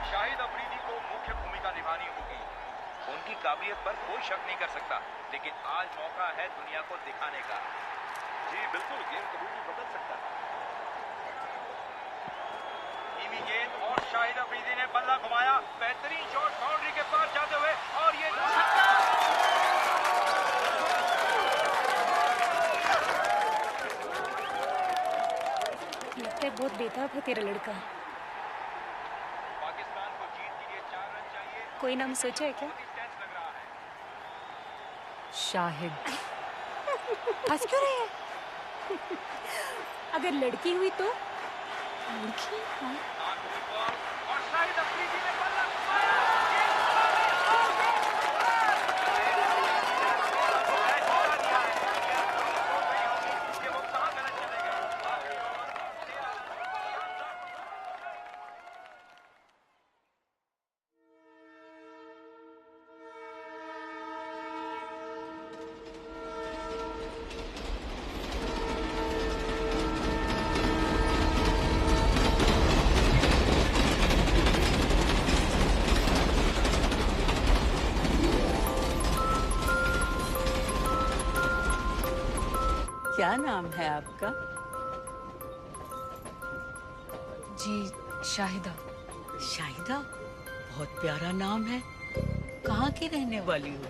शाहिद अफरीदी को मुख्य भूमिका निभानी होगी। उनकी काबिलियत पर कोई शक नहीं कर सकता, लेकिन आज मौका है दुनिया को दिखाने का। जी बिल्कुल, गेम कभी भी बदल सकता है। धीमी गेंद और शाहिद अफरीदी ने बल्ला घुमाया। बेहतरीन शॉट बाउंड्री के पार जाते हुए, और ये छक्का। लगता है बहुत बेताब है तेरा लड़का। पाकिस्तान को जीत के लिए 4 रन चाहिए। कोई नाम सोचा है क्या? टेंस लग रहा है। शाहिद। हंस क्यों रही है? अगर लड़की हुई तो? लड़की? हाँ। और शाहिद अफरीदी ने बल्ला घुमाया। क्या नाम है आपका? जी शाहिदा। शाहिदा, बहुत प्यारा नाम है। कहाँ की रहने वाली हो?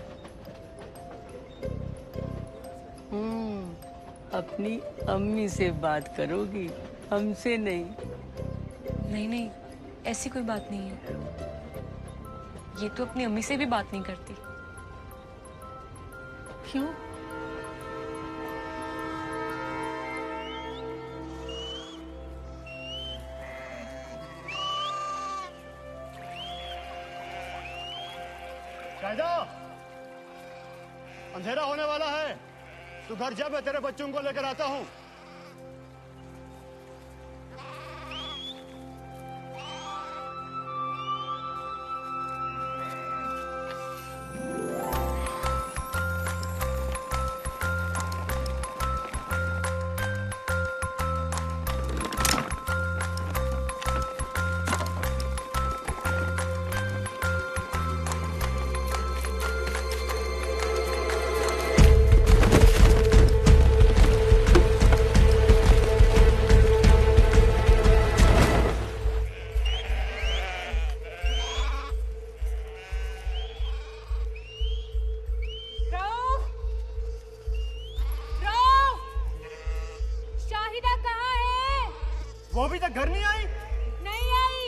अपनी अम्मी से बात करोगी, हमसे नहीं। नहीं नहीं, ऐसी कोई बात नहीं है। ये तो अपनी अम्मी से भी बात नहीं करती। क्यों? शाहिदा, अंधेरा होने वाला है। तू घर जा, मैं तेरे बच्चों को लेकर आता हूँ। वो अभी तक घर नहीं आई? नहीं आई।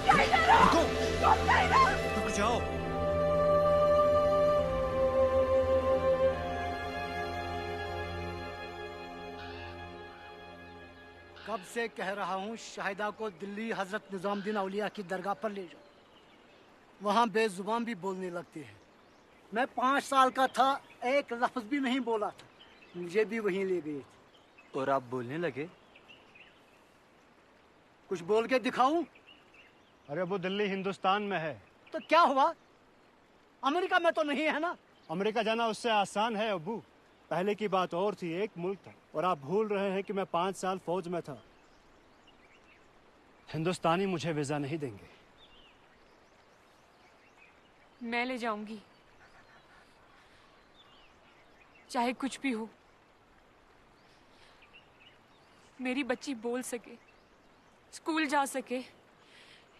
शाहिदा, रुको, रुक जाओ। कब से कह रहा हूँ शाहिदा को दिल्ली हजरत निजामुद्दीन औलिया की दरगाह पर ले जाओ। वहाँ बेजुबान भी बोलने लगती है। मैं 5 साल का था, एक लफ्ज भी नहीं बोला था, मुझे भी वहीं ले गए थे। और आप बोलने लगे? कुछ बोल के दिखाऊं? अरे वो दिल्ली हिंदुस्तान में है। तो क्या हुआ? अमेरिका में तो नहीं है ना? अमेरिका जाना उससे आसान है अब्बू। पहले की बात और थी, एक मुल्क था। और आप भूल रहे हैं कि मैं 5 साल फौज में था। हिंदुस्तानी मुझे वीजा नहीं देंगे। मैं ले जाऊंगी, चाहे कुछ भी हो। मेरी बच्ची बोल सके, स्कूल जा सके,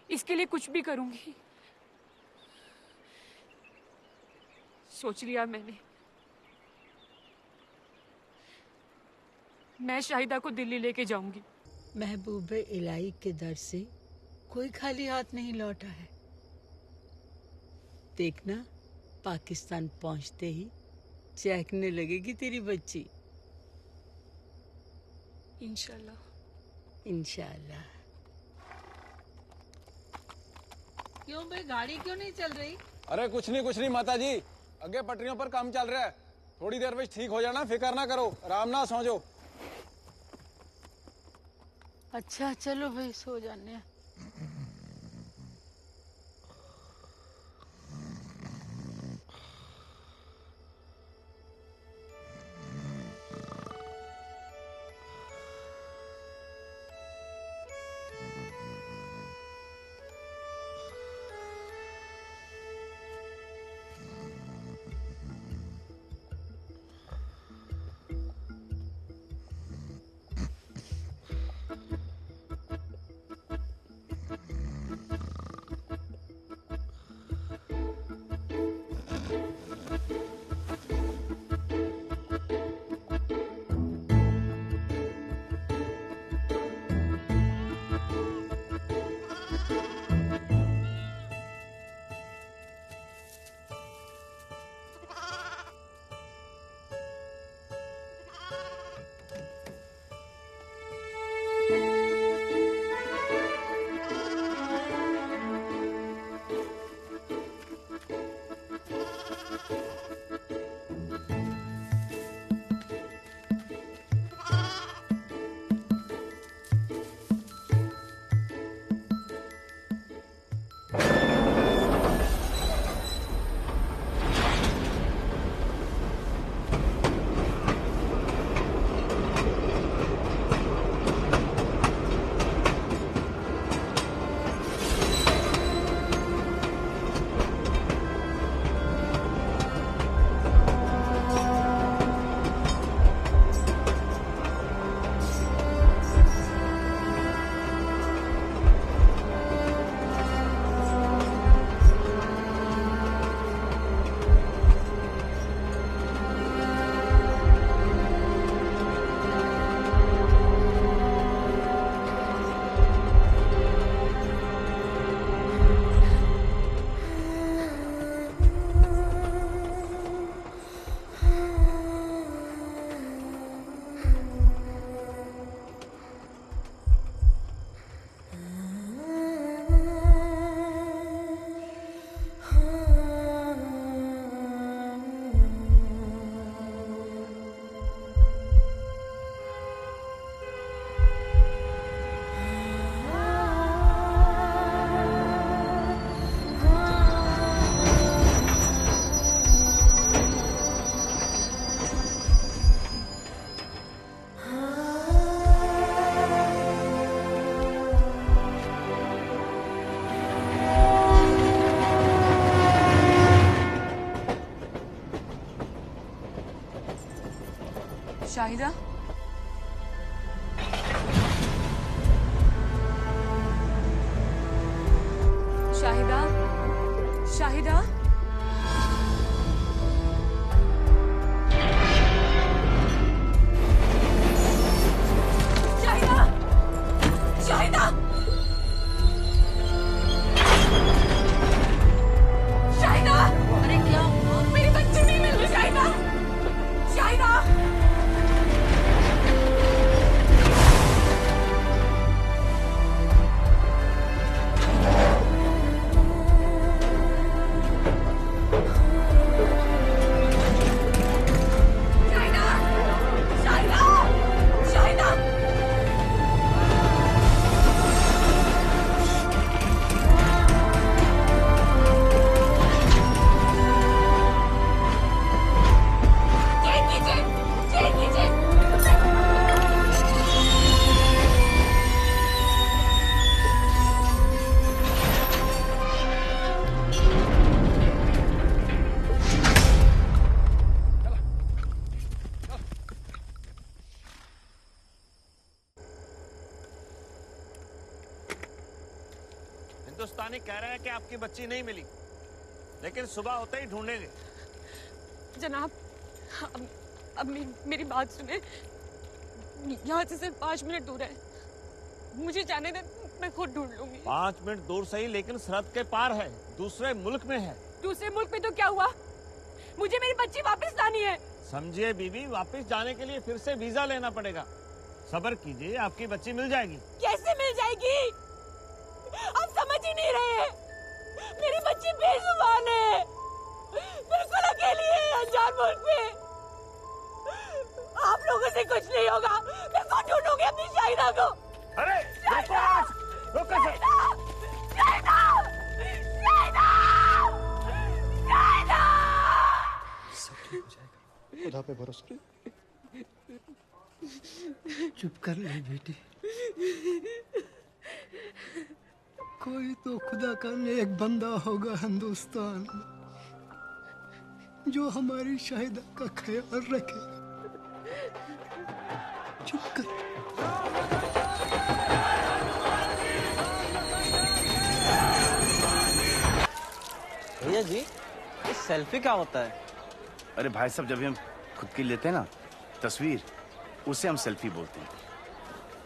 इसके लिए कुछ भी करूंगी। सोच लिया मैंने। मैं शाहिदा को दिल्ली लेके जाऊंगी। महबूबे इलाही के दर से कोई खाली हाथ नहीं लौटा है। देखना, पाकिस्तान पहुंचते ही चहकने लगेगी तेरी बच्ची। इंशाल्लाह। इंशाल्लाह। क्यों भाई, गाड़ी क्यों नहीं चल रही? अरे कुछ नहीं माता जी, अगे पटरियों पर काम चल रहा है, थोड़ी देर में ठीक हो जाना, फिक्र ना करो, आराम ना सो जाओ। अच्छा चलो भाई, सो जाने हैं। शाहिदा, शाहिदा, शाहिदा, शाहिदा, शाहिदा, शाहिदा, अरे क्या हुआ? मेरी बच्ची नहीं मिल रही। शाहिदा, शाहिदा, हिंदुस्तानी कह रहे हैं कि आपकी बच्ची नहीं मिली, लेकिन सुबह होते ही ढूंढेंगे। जनाब, अब मेरी बात सुने। यहाँ से सिर्फ 5 मिनट दूर है, मुझे जाने दे, मैं खुद ढूंढ लूंगी। 5 मिनट दूर सही, लेकिन सरहद के पार है, दूसरे मुल्क में है। दूसरे मुल्क में तो क्या हुआ, मुझे मेरी बच्ची वापस लानी है। समझिए बीबी, वापस जाने के लिए फिर से वीजा लेना पड़ेगा। सब्र कीजिए, आपकी बच्ची मिल जाएगी। कैसे मिल जाएगी? आप समझ ही नहीं रहे हैं। मेरी बच्ची बेजुबान है, बिल्कुल अकेली है अनजान मुल्क में। आप लोगों से कुछ नहीं होगा। मैं कौन ढूंढूंगी अपनी शाहिदा को? अरे रोको सर। खुदा पे भरोसा। चुप कर ले बेटी, कोई तो खुदा का नेक बंदा होगा हिंदुस्तान में जो हमारी शाहिदा का ख्याल रखेगा। चुप कर। भैया जी, ये सेल्फी क्या होता है? अरे भाई साहब, जब भी हम खुद की लेते हैं ना तस्वीर, उसे हम सेल्फी बोलते हैं।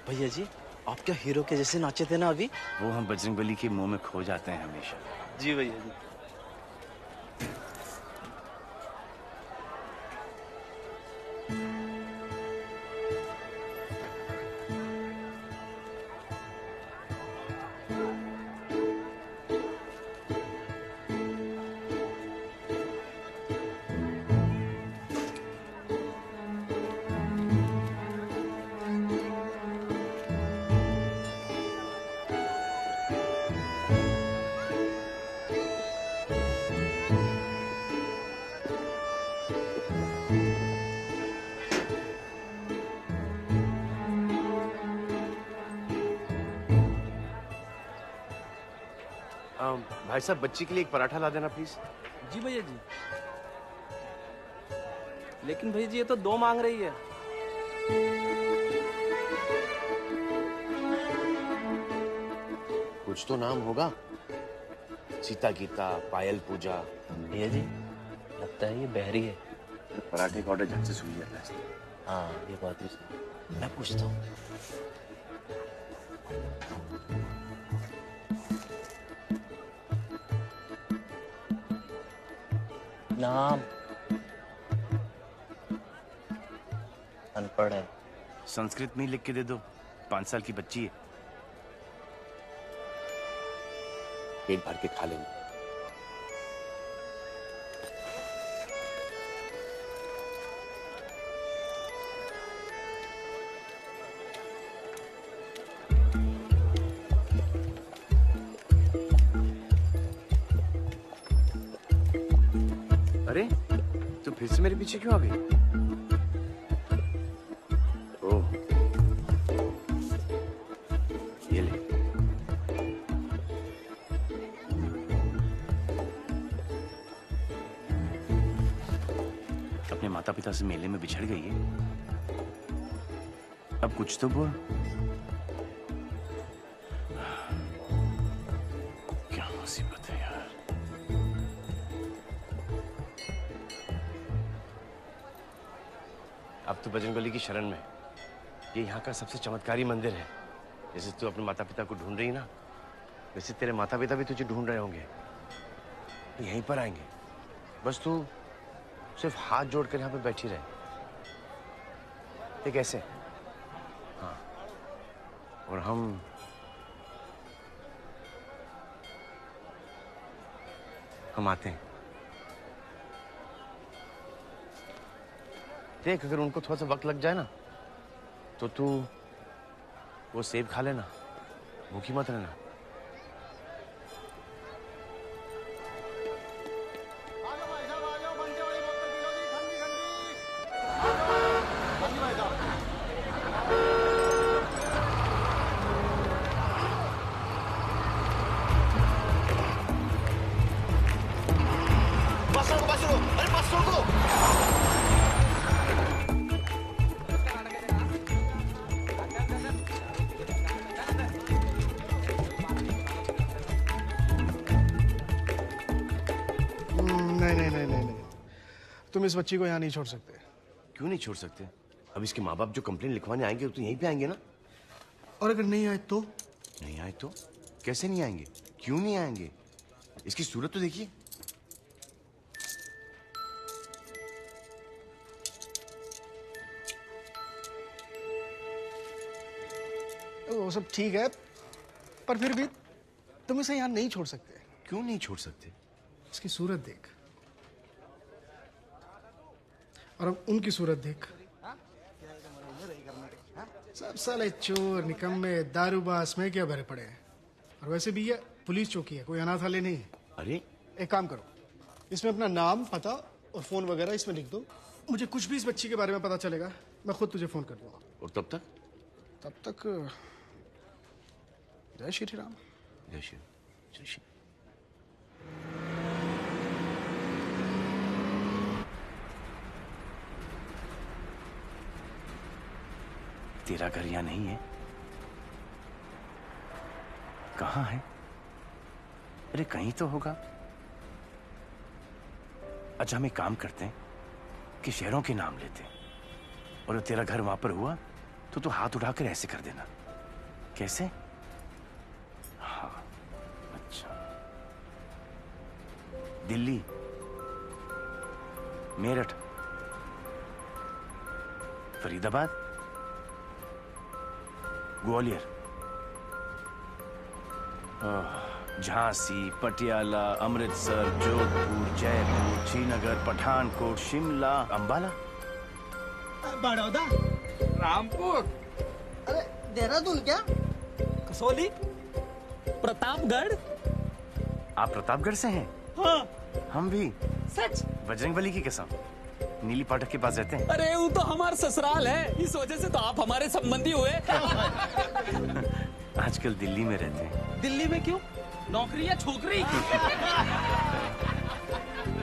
भैया जी, आप क्या हीरो के जैसे नाचे थे ना अभी? वो हम बजरंगबली के मुंह में खो जाते हैं हमेशा। जी भैया जी। भाई साहब, बच्ची के लिए एक पराठा ला देना प्लीज। जी भैया जी। लेकिन भैया जी, ये तो 2 मांग रही है। कुछ तो नाम होगा, सीता गीता, पायल पूजा। भैया जी, लगता है ये बहरी है। पराठे का ऑर्डर झट से सुन लिया था। हाँ, ये बात भी सही। मैं पूछता हूँ। नाम अनपढ़ है। संस्कृत में ही लिख के दे दो, 5 साल की बच्ची है, पेट भर के खा लेंगे। अरे, तो फिर से मेरे पीछे क्यों आ गई? ओह, ये ले। अपने माता पिता से मेले में बिछड़ गई है, अब कुछ तो बोल। क्या मुसीबत है यार। अब तो बजरंगबली की शरण में। ये यहाँ का सबसे चमत्कारी मंदिर है। जैसे तू अपने माता पिता को ढूंढ रही ना, वैसे तेरे माता पिता भी तुझे ढूंढ रहे होंगे। यहीं पर आएंगे, बस तू सिर्फ हाथ जोड़कर यहाँ पे बैठी रहे। ये कैसे? हाँ, और हम आते हैं। देख, अगर उनको थोड़ा सा वक्त लग जाए ना, तो तू वो सेब खा लेना, भूखी मत रहना। नहीं, तुम इस बच्ची को यहाँ नहीं छोड़ सकते। क्यों नहीं छोड़ सकते? अब इसके माँ बाप जो कंप्लेन लिखवाने आएंगे तो यहीं पे आएंगे ना। और अगर नहीं आए तो? नहीं आए तो? कैसे नहीं आएंगे? क्यों नहीं आएंगे? इसकी सूरत तो देखिए। वो सब ठीक है, पर फिर भी तुम इसे यहाँ नहीं छोड़ सकते। क्यों नहीं छोड़ सकते? इसकी सूरत देख और अब उनकी सूरत देख। सब साले चोर, निकम्मे, दारूबाज में क्या भरे पड़े हैं। और वैसे भी ये पुलिस चौकी है, कोई अनाथालय नहीं है। अरे एक काम करो, इसमें अपना नाम, पता और फोन वगैरह इसमें लिख दो। मुझे कुछ भी इस बच्ची के बारे में पता चलेगा, मैं खुद तुझे फोन कर दूंगा। और तब तक? तब तक जय श्री राम। जय श्री जय श्री। तेरा घर यहाँ नहीं है? कहाँ है? अरे कहीं तो होगा। अच्छा हम एक काम करते हैं कि शहरों के नाम लेते हैं, और तेरा घर वहां पर हुआ तो तू हाथ उठाकर ऐसे कर देना। कैसे? हाँ अच्छा। दिल्ली, मेरठ, फरीदाबाद, ग्वालियर, झांसी, पटियाला, अमृतसर, जोधपुर, जयपुर, श्रीनगर, पठानकोट, शिमला, अंबाला, बड़ौदा, रामपुर, अरे देहरादून क्या, कसौली, प्रतापगढ़। आप प्रतापगढ़ से हैं? हाँ। हम भी। सच? बजरंगबली की कसम। नीली फाटक के पास रहते हैं। अरे वो तो हमारा ससुराल है, इस वजह से तो आप हमारे संबंधी हुए। आजकल दिल्ली में रहते हैं। दिल्ली में क्यों? नौकरी या छोकरी?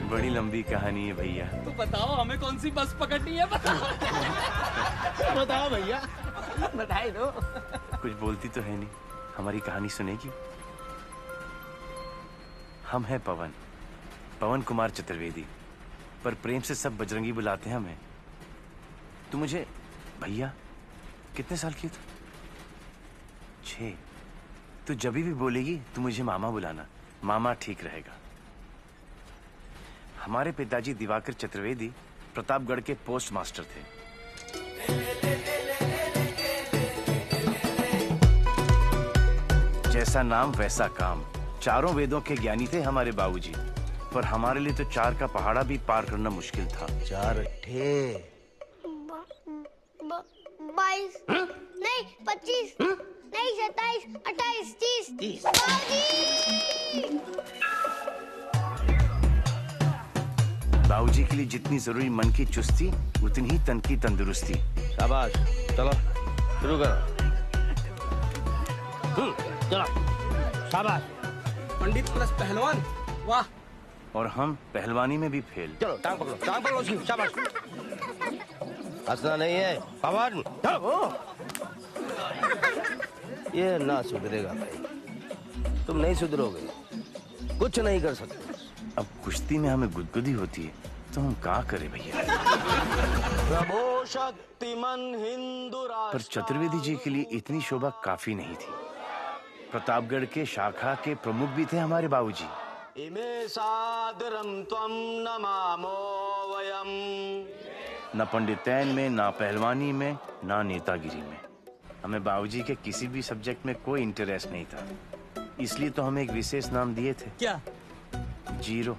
बड़ी लंबी कहानी है भैया। तो बताओ हमें कौन सी बस पकड़नी है, बताओ। बताओ भैया, बधाई दो। कुछ बोलती तो है नहीं, हमारी कहानी सुनेगी? हम हैं पवन, पवन कुमार चतुर्वेदी, पर प्रेम से सब बजरंगी बुलाते हैं हमें। तू मुझे भैया कितने साल की तू? 6। तू जब भी बोलेगी तू मुझे मामा बुलाना, मामा ठीक रहेगा। हमारे पिताजी दिवाकर चतुर्वेदी प्रतापगढ़ के पोस्ट मास्टर थे। जैसा नाम वैसा काम, चारों वेदों के ज्ञानी थे हमारे बाबूजी, पर हमारे लिए तो 4 का पहाड़ा भी पार करना मुश्किल था। 4 ठे 22 नहीं 25 नहीं 27 28 30 बाबूजी के लिए जितनी जरूरी मन की चुस्ती उतनी ही तन की तंदुरुस्ती। शाबाश, चलो शुरू करो। चलो शाबाश। पंडित प्लस पहलवान, वाह। और हम पहलवानी में भी फेल। चलो टांग पकड़ो उसकी, शाबाश। हंसना नहीं है पवन, चलो। ये ना सुधरेगा भाई, तुम नहीं सुधरोगे, कुछ नहीं कर सकते। अब कुश्ती में हमें गुदगुदी होती है तो हम क्या करें भैया? प्रभो शक्तिमान हिंदू राष्ट्र। पर चतुर्वेदी जी के लिए इतनी शोभा काफी नहीं थी। प्रतापगढ़ के शाखा के प्रमुख भी थे हमारे बाबूजी। इमे सादरम त्वं नमामो वयम। न पंडितैन में, ना पहलवानी में, ना नेतागिरी में। हमें बाबूजी के किसी भी सब्जेक्ट में कोई इंटरेस्ट नहीं था, इसलिए तो हमें एक विशेष नाम दिए थे। क्या? जीरो।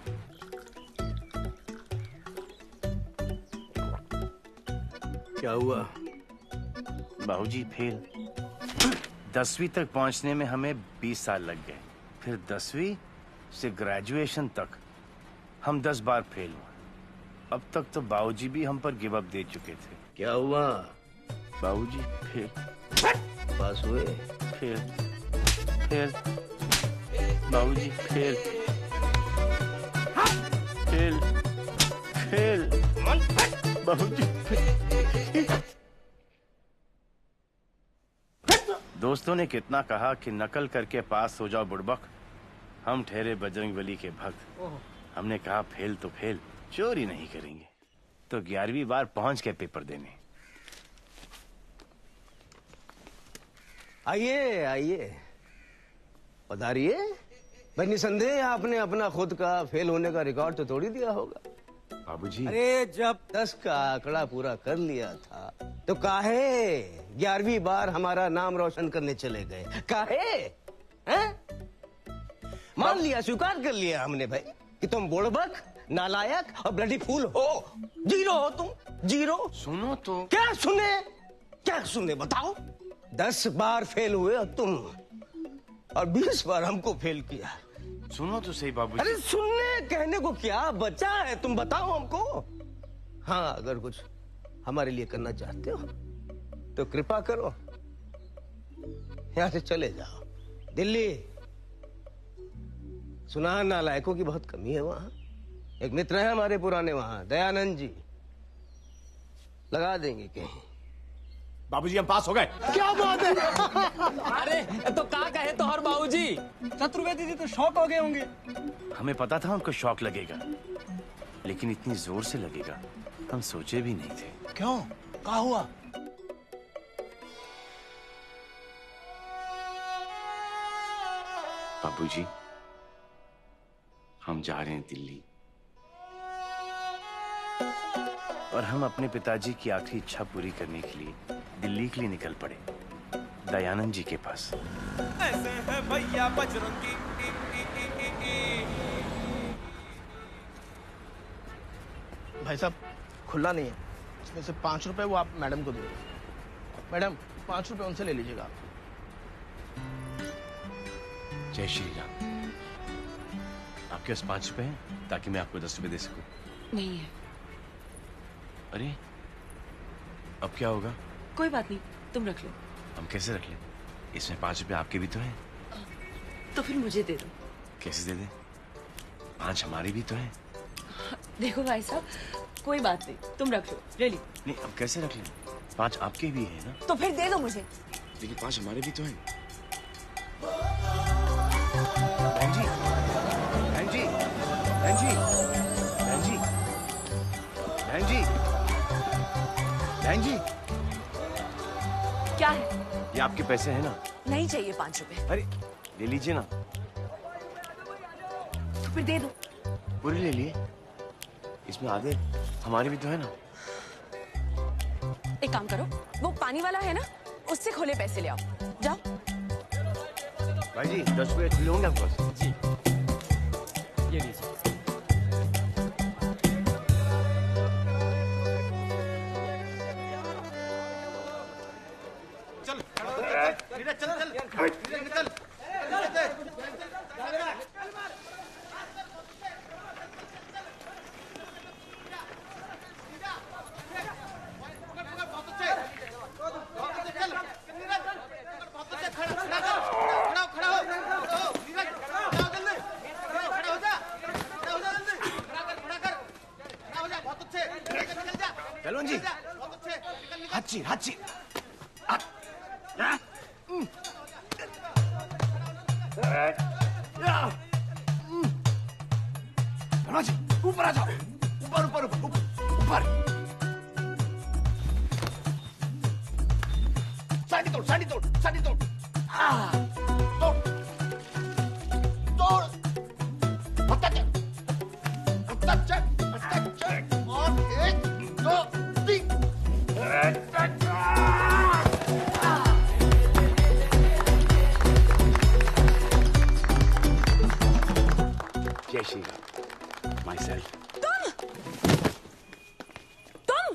क्या हुआ? बाबूजी फेल। 10वीं तक पहुंचने में हमें 20 साल लग गए, फिर 10वीं से ग्रेजुएशन तक हम 10 बार फेल हुए। अब तक तो बाबूजी भी हम पर गिव अप दे चुके थे। क्या हुआ? बाबूजी फेल। पास हुए? फेल। फेल। बाबूजी फेल। फेल। फेल। बाबूजी फेल। दोस्तों ने कितना कहा कि नकल करके पास हो जाओ बुड़बक, हम ठहरे बजरंगबली के भक्त। हमने कहा फेल तो फेल, चोरी नहीं करेंगे। तो 11वीं बार पहुंच गए पेपर देने। आइए आइए, पधारिए। भाई निसंदेह आपने अपना खुद का फेल होने का रिकॉर्ड तो तोड़ ही दिया होगा। बाबूजी, अरे जब 10 का आंकड़ा पूरा कर लिया था तो काहे 11वीं बार हमारा नाम रोशन करने चले गए। काहे? हैं? मान लिया, स्वीकार कर लिया हमने भाई कि तुम बुड़बक, नालायक और ब्लडी फूल हो। जीरो हो तुम, जीरो। सुनो तो। क्या सुने? क्या सुने बताओ? 10 बार फेल हुए और तुम, और 20 बार हमको फेल किया। सुनो तो सही बाबूजी। अरे सुनने कहने को क्या बचा है, तुम बताओ हमको। हाँ, अगर कुछ हमारे लिए करना चाहते हो तो कृपा करो, यहां से चले जाओ दिल्ली। सुना नालायकों की बहुत कमी है वहां। एक मित्र है हमारे पुराने वहां, दयानंद जी, लगा देंगे कहीं। बाबूजी हम पास हो गए। क्या बात है? अरे तो क्या कहे तो हर बाबूजी, चतुर्वेदी जी तो शॉक हो गए होंगे। हमें पता था उनको शौक लगेगा, लेकिन इतनी जोर से लगेगा हम सोचे भी नहीं थे। क्यों? क्या हुआ? बाबूजी हम जा रहे हैं दिल्ली, और हम अपने पिताजी की आखिरी इच्छा पूरी करने के लिए दिल्ली के लिए निकल पड़े, दयानंद जी के पास। ऐसे है भैया बजरंगी। भाई साहब खुला नहीं है, इसमें से 5 रुपए वो आप मैडम को दे दो। मैडम 5 रुपए उनसे ले लीजिएगा। जय श्री राम। आपके पास 5 रुपए हैं ताकि मैं आपको 10 रुपए दे सकूं? नहीं है। अरे अब क्या होगा? कोई बात नहीं, तुम रख लो। हम कैसे रख लें? इसमें 5 रुपए आपके भी तो हैं। तो फिर मुझे दे दो। कैसे दे दें? 5 हमारे भी तो हैं। देखो भाई साहब, कोई बात नहीं, तुम रख लो, ले ली। नहीं, अब कैसे रख लें? 5 आपके भी हैं ना? तो फिर दे दो मुझे। लेकिन 5 हमारे भी तो हैं। बहन जी, बहन जी, बहन जी, बहन जी, बहन जी, बहन जी। क्या है? ये आपके पैसे हैं ना? नहीं चाहिए 5 रुपए। अरे ले लीजिए ना। तो फिर दे दो। पूरे ले लिए, इसमें आधे हमारे भी तो है ना। एक काम करो, वो पानी वाला है ना, उससे खोले पैसे ले आओ, जाओ। भाई जी 10 रुपए खुले होंगे आपके पास? जी ये लीजिए। चल नीरज, चल चल नीरज, चल। चलो जी, हाची हाची। जी ऊपर आ जाओ, ऊपर ऊपर ऊपर ऊपर। साड़ी तोड़, साड़ी तोड़, साड़ी तोड़। तोड़ तोड़। हत्ता चल, हत्ता चल, हत्ता चल। और 1 2 3। जय श्री राम। Myself. तुम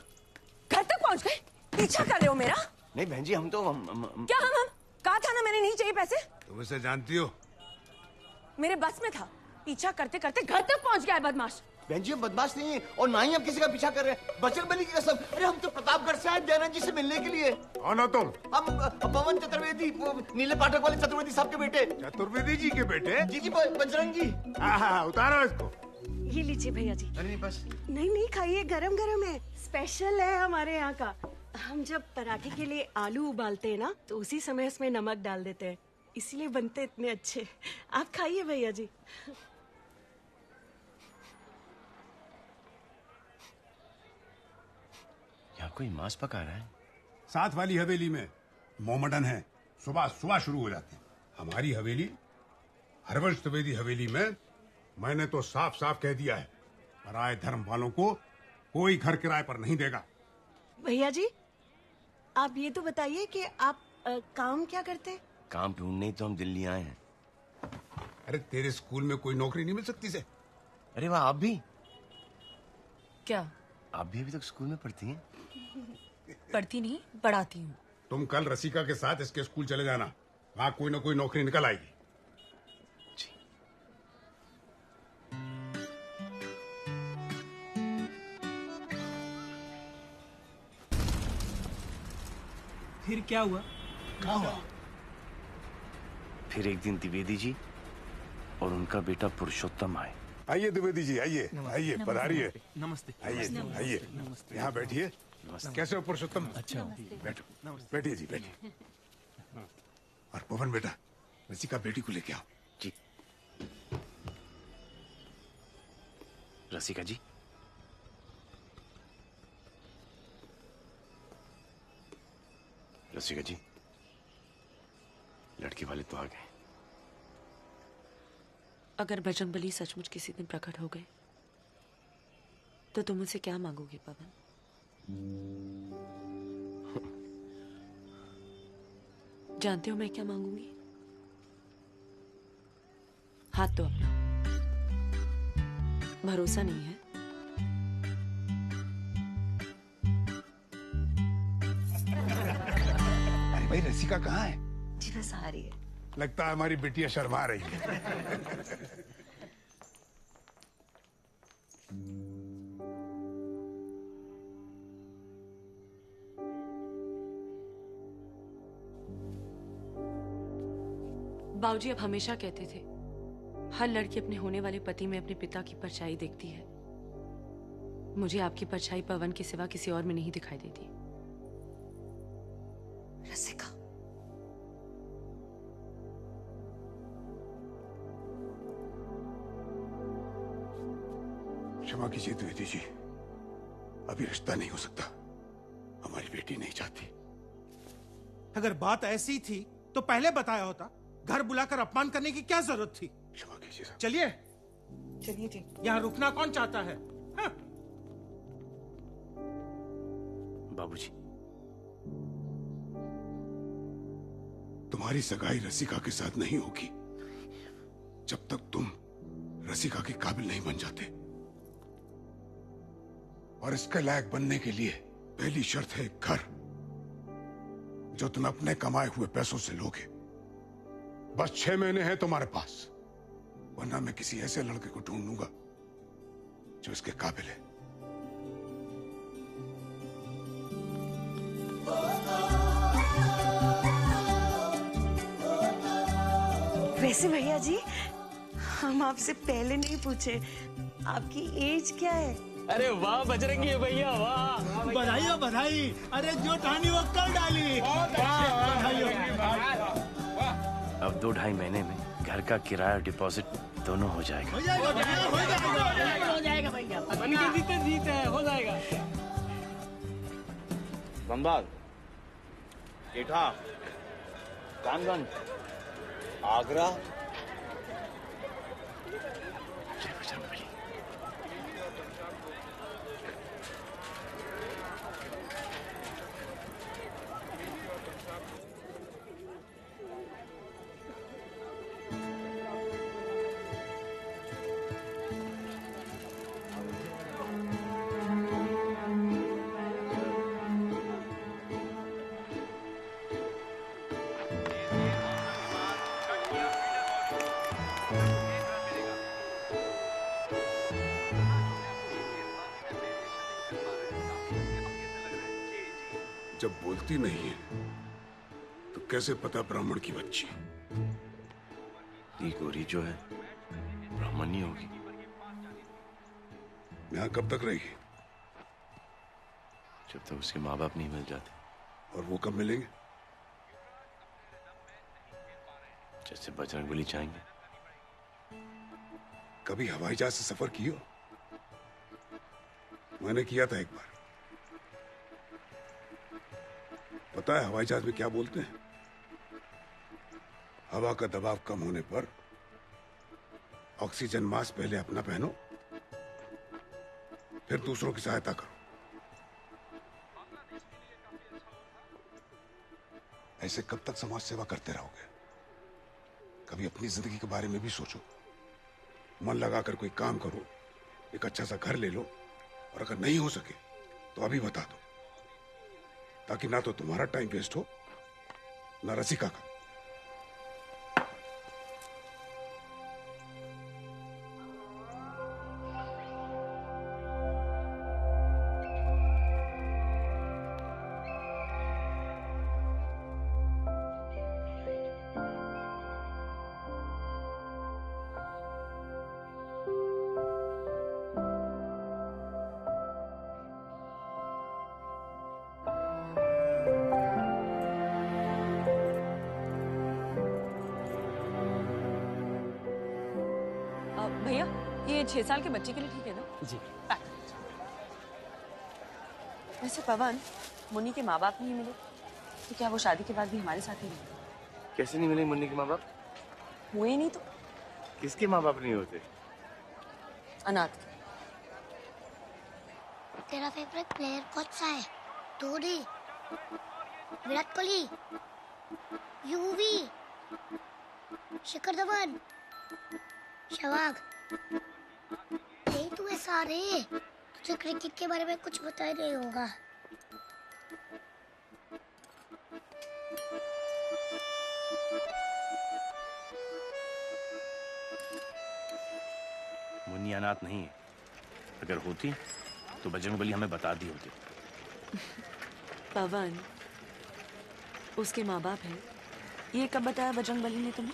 घर तक पहुंच गए? पीछा कर रहे हो मेरा? नहीं बहन जी, हम तो क्या हम कहा था ना, मैंने नहीं चाहिए पैसे। तुम इसे जानती हो? मेरे बस में था, पीछा करते करते घर तक पहुंच गया है बदमाश। बहन जी हम बदमाश नहीं है, और ना ही हम किसी का पीछा कर रहे हैं। बजरंगबली की कसम। अरे हम तो प्रतापगढ़ से आए दयानंद जी से मिलने के लिए। कौन हो तुम? हम पवन चतुर्वेदी, नीले पाठक वाले चतुर्वेदी साहब के बेटे। चतुर्वेदी जी के बेटे? जी जी, बजरंग जी। हाँ, उतारो इसको। ये लीजिए भैया जी। अरे नहीं बस। नहीं नहीं खाइए, गरम गरम है, स्पेशल है हमारे यहाँ का। हम जब पराठे के लिए आलू उबालते हैं ना, तो उसी समय उसमें नमक डाल देते हैं, इसीलिए बनते इतने अच्छे। आप खाइए भैया जी। यहाँ कोई मांस पका रहा है। साथ वाली हवेली में मोमडन है, सुबह सुबह शुरू हो जाते हैं। हमारी हवेली हरवंश त्रिवेदी हवेली में मैंने तो साफ साफ कह दिया है, पराये धर्म वालों को कोई घर किराए पर नहीं देगा। भैया जी आप ये तो बताइए कि आप काम क्या करते हैं? काम ढूंढने ही तो हम दिल्ली आए हैं। अरे तेरे स्कूल में कोई नौकरी नहीं मिल सकती से? अरे वाह, आप भी? क्या? आप भी अभी तक स्कूल में पढ़ती हैं? पढ़ती नहीं, पढ़ाती हूँ। तुम कल रसिका के साथ इसके स्कूल चले जाना, वहां कोई ना कोई नौकरी निकल आएगी। फिर क्या हुआ? फिर एक दिन द्विवेदी जी और उनका बेटा पुरुषोत्तम आए। आइए द्विवेदी जी, आइए आइए, पधारिए। नमस्ते। आइए आइए, यहाँ बैठिए। कैसे हो पुरुषोत्तम? अच्छा। बैठो, बैठिए जी, बैठिए। और पवन बेटा, रसिका बेटी को लेके आओ। जी। रसिका जी, रसिका जी, लड़के वाले तो आ गए। अगर बजरंगबली सचमुच किसी दिन प्रकट हो गए तो तुम मुझसे क्या मांगोगे पवन? जानते हो मैं क्या मांगूंगी? हाथ तो अपना। भरोसा नहीं है? अरे भाई, रसिका कहाँ है? जी बस आ रही है। लगता है हमारी बेटियां शर्मा रही है। बाबूजी अब हमेशा कहते थे हर लड़की अपने होने वाले पति में अपने पिता की परछाई देखती है। मुझे आपकी परछाई पवन के सिवा किसी और में नहीं दिखाई देती। रसिका, क्षमा कीजिए द्विवेदी जी, अभी रिश्ता नहीं हो सकता। हमारी बेटी नहीं चाहती। अगर बात ऐसी थी तो पहले बताया होता। घर बुलाकर अपमान करने की क्या जरूरत थी? क्षमा कीजिए साहब। चलिए चलिए जी। यहाँ रुकना कौन चाहता है? हाँ? बाबूजी, तुम्हारी सगाई रसिका के साथ नहीं होगी जब तक तुम रसिका के काबिल नहीं बन जाते। और इसके लायक बनने के लिए पहली शर्त है एक घर, जो तुम अपने कमाए हुए पैसों से लोगे। बस 6 महीने हैं तुम्हारे पास, वरना मैं किसी ऐसे लड़के को ढूंढ लूंगा जो इसके काबिल है। वैसे भैया जी, हम आपसे पहले नहीं पूछे, आपकी एज क्या है? अरे वाह बजरंगी भैया, वाह! बधाई हो बधाई। अरे जो ठानी वो कर डाली। बधाई हो। अब 2-2.5 महीने में घर का किराया और डिपॉजिट दोनों हो जाएगा। हो जाएगा भैया, हो जाएगा भैया। जीते हो जाएगा। धनबाद, एठा, कानगंज, आगरा। जब बोलती नहीं है तो कैसे पता ब्राह्मण की बच्ची? ये गोरी जो है ब्राह्मण नहीं होगी। यहाँ कब तक रहेगी? जब तक उसके माँ बाप नहीं मिल जाते। और वो कब मिलेंगे? जैसे बजरंगबली चाहेंगे। कभी हवाई जहाज से सफर किया? मैंने किया था एक बार। पता है हवाई जहाज में क्या बोलते हैं? हवा का दबाव कम होने पर ऑक्सीजन मास्क पहले अपना पहनो, फिर दूसरों की सहायता करो। ऐसे कब तक समाज सेवा करते रहोगे? कभी अपनी जिंदगी के बारे में भी सोचो। मन लगाकर कोई काम करो, एक अच्छा सा घर ले लो, और अगर नहीं हो सके तो अभी बता दो, ताकि ना तो तुम्हारा टाइम वेस्ट हो ना रसिका का। भैया ये 6 साल के बच्चे के लिए ठीक है ना? जी। वैसे पवन, मुन्नी के माँ बाप नहीं मिले तो क्या वो शादी के बाद भी हमारे साथ ही रहेंगे? कैसे नहीं मिले मुन्नी के माँ बाप? हुए नहीं तो किसके माँ बाप नहीं होते? अनाथ। तेरा फेवरेट प्लेयर कौन सा है? धोनी, विराट कोहली, युवी, शिखर धवन, सहवाग? नहीं तू है सारे, तुझे क्रिकेट के बारे में कुछ पता ही नहीं होगा। मुन्नी अनाथ नहीं है। अगर होती तो बजरंगबली हमें बता दी होती। पवन, उसके माँ बाप हैं, ये कब बताया बजरंगबली ने तुम्हें?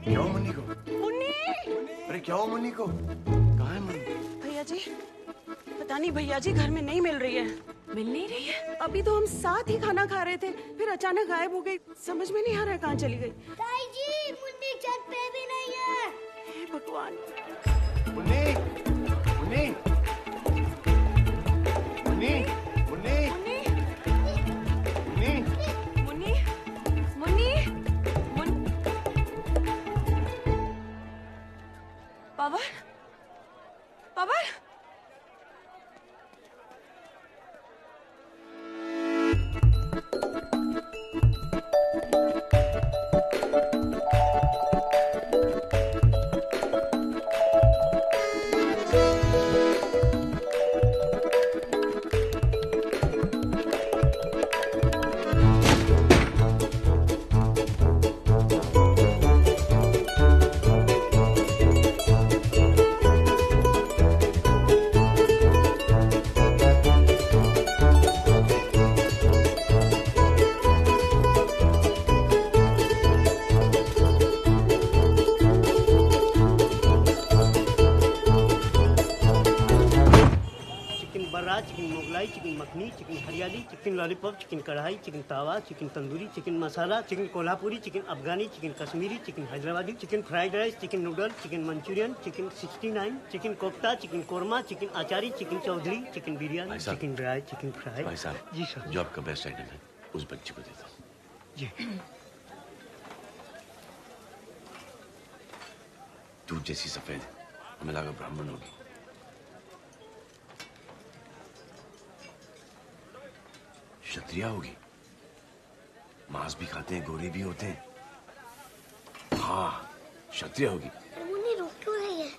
क्या हो मुन्नी को? अरे क्या हो मुन्नी को? कहाँ है मुन्नी? भैया जी, पता नहीं भैया जी घर में नहीं मिल रही है। मिल नहीं रही है? अभी तो हम साथ ही खाना खा रहे थे, फिर अचानक गायब हो गई। समझ में नहीं आ रहा है कहाँ चली गई। ताई जी, मुन्नी छत पे भी नहीं है। हे भगवान। Munni, Munni, Munni, Munni, Munni, Munni, Munni, Pawan, Pawan, chicken Mughlai, chicken makhani, chicken hariyali, chicken lollipop, chicken kadai, chicken tawa, chicken tandoori, chicken masala, chicken Kolhapuri, chicken Afghani, chicken Kashmiri, chicken Hyderabadi, chicken fried rice, chicken noodle, chicken Manchurian, chicken 69, chicken kofta, chicken korma, chicken achari, chicken Chaudhary, chicken biryani, chicken dry, chicken fry. भाई साहब, जी सर। जो आपका best item है उस बच्चे को देता हूँ। जी। दूध जैसी सफेद, हमें लगा ब्राह्मण होगी। क्षत्रिया होगी, मांस भी खाते हैं, गोरे भी होते हैं। हाँ, क्षत्रिय होगी। मुन्नी रोक क्यों रही है?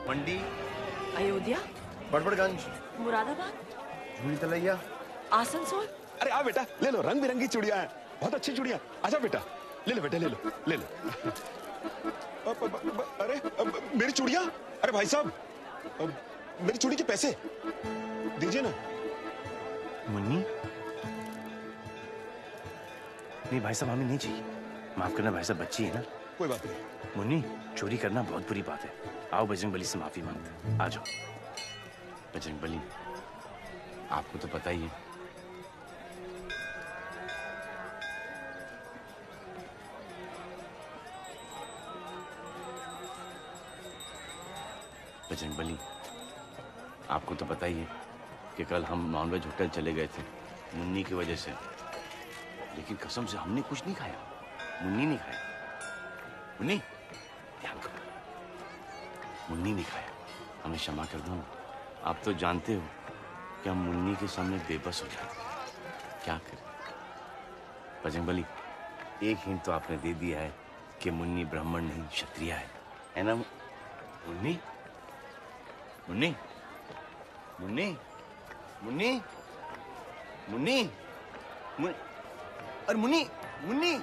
मंडी, अयोध्या, बड़बड़गंज, मुरादाबाद, भूली तलैया, आसनसोल। अरे आ बेटा, ले लो, रंग बिरंगी चूड़ियां हैं, बहुत अच्छी चूड़ियां। आजा बेटा, ले लो बेटा, ले लो, ले लो। अरे मेरी चूड़ियां, अरे भाई साहब, मेरी चूड़ी के पैसे दीजिए ना। मुन्नी, नहीं भाई साहब, हमें नहीं चाहिए। माफ करना भाई साहब, बच्ची है ना। कोई बात नहीं। मुन्नी, चोरी करना बहुत बुरी बात है। आओ बजरंगबली से माफी मांगते हैं। आ जाओ। बजरंगबली, आपको तो पता ही है, बजरंगबली, आपको तो पता ही है कि कल हम नॉनवेज होटल चले गए थे मुन्नी की वजह से, लेकिन कसम से हमने कुछ नहीं खाया, मुन्नी नहीं खाया। मुन्नी, ध्यान करो, मुन्नी नहीं खाया। हमें क्षमा कर दो ना। आप तो जानते हो कि हम मुन्नी के सामने बेबस हो जाते हैं, क्या करें। बजरंगबली, एक हिंट तो आपने दे दिया है कि मुन्नी ब्राह्मण नहीं क्षत्रिय है ना मुन्नी? मुन्नी, मुन्नी, मुन्नी, मुन्नी, अरे मुन्नी, मुन्नी,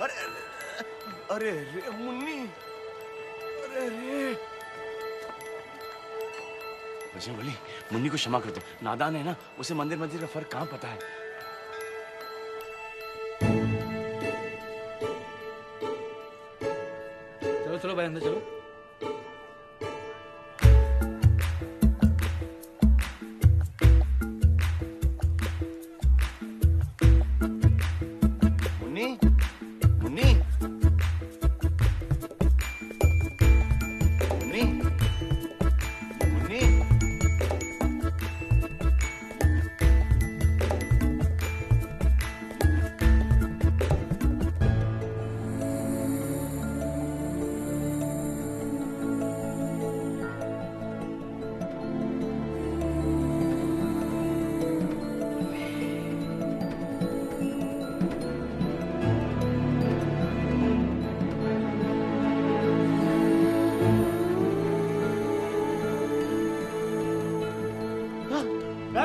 अरे अरे रे मुन्नी, अरे रे। बजरंगबली, मुन्नी को क्षमा कर दो, नादान है ना, उसे मंदिर मंदिर का फर्क कहाँ पता है। चलो चलो भाई, अंदर चलो। मुन्नी, मुन्नी, मुन्नी, मुन्नी,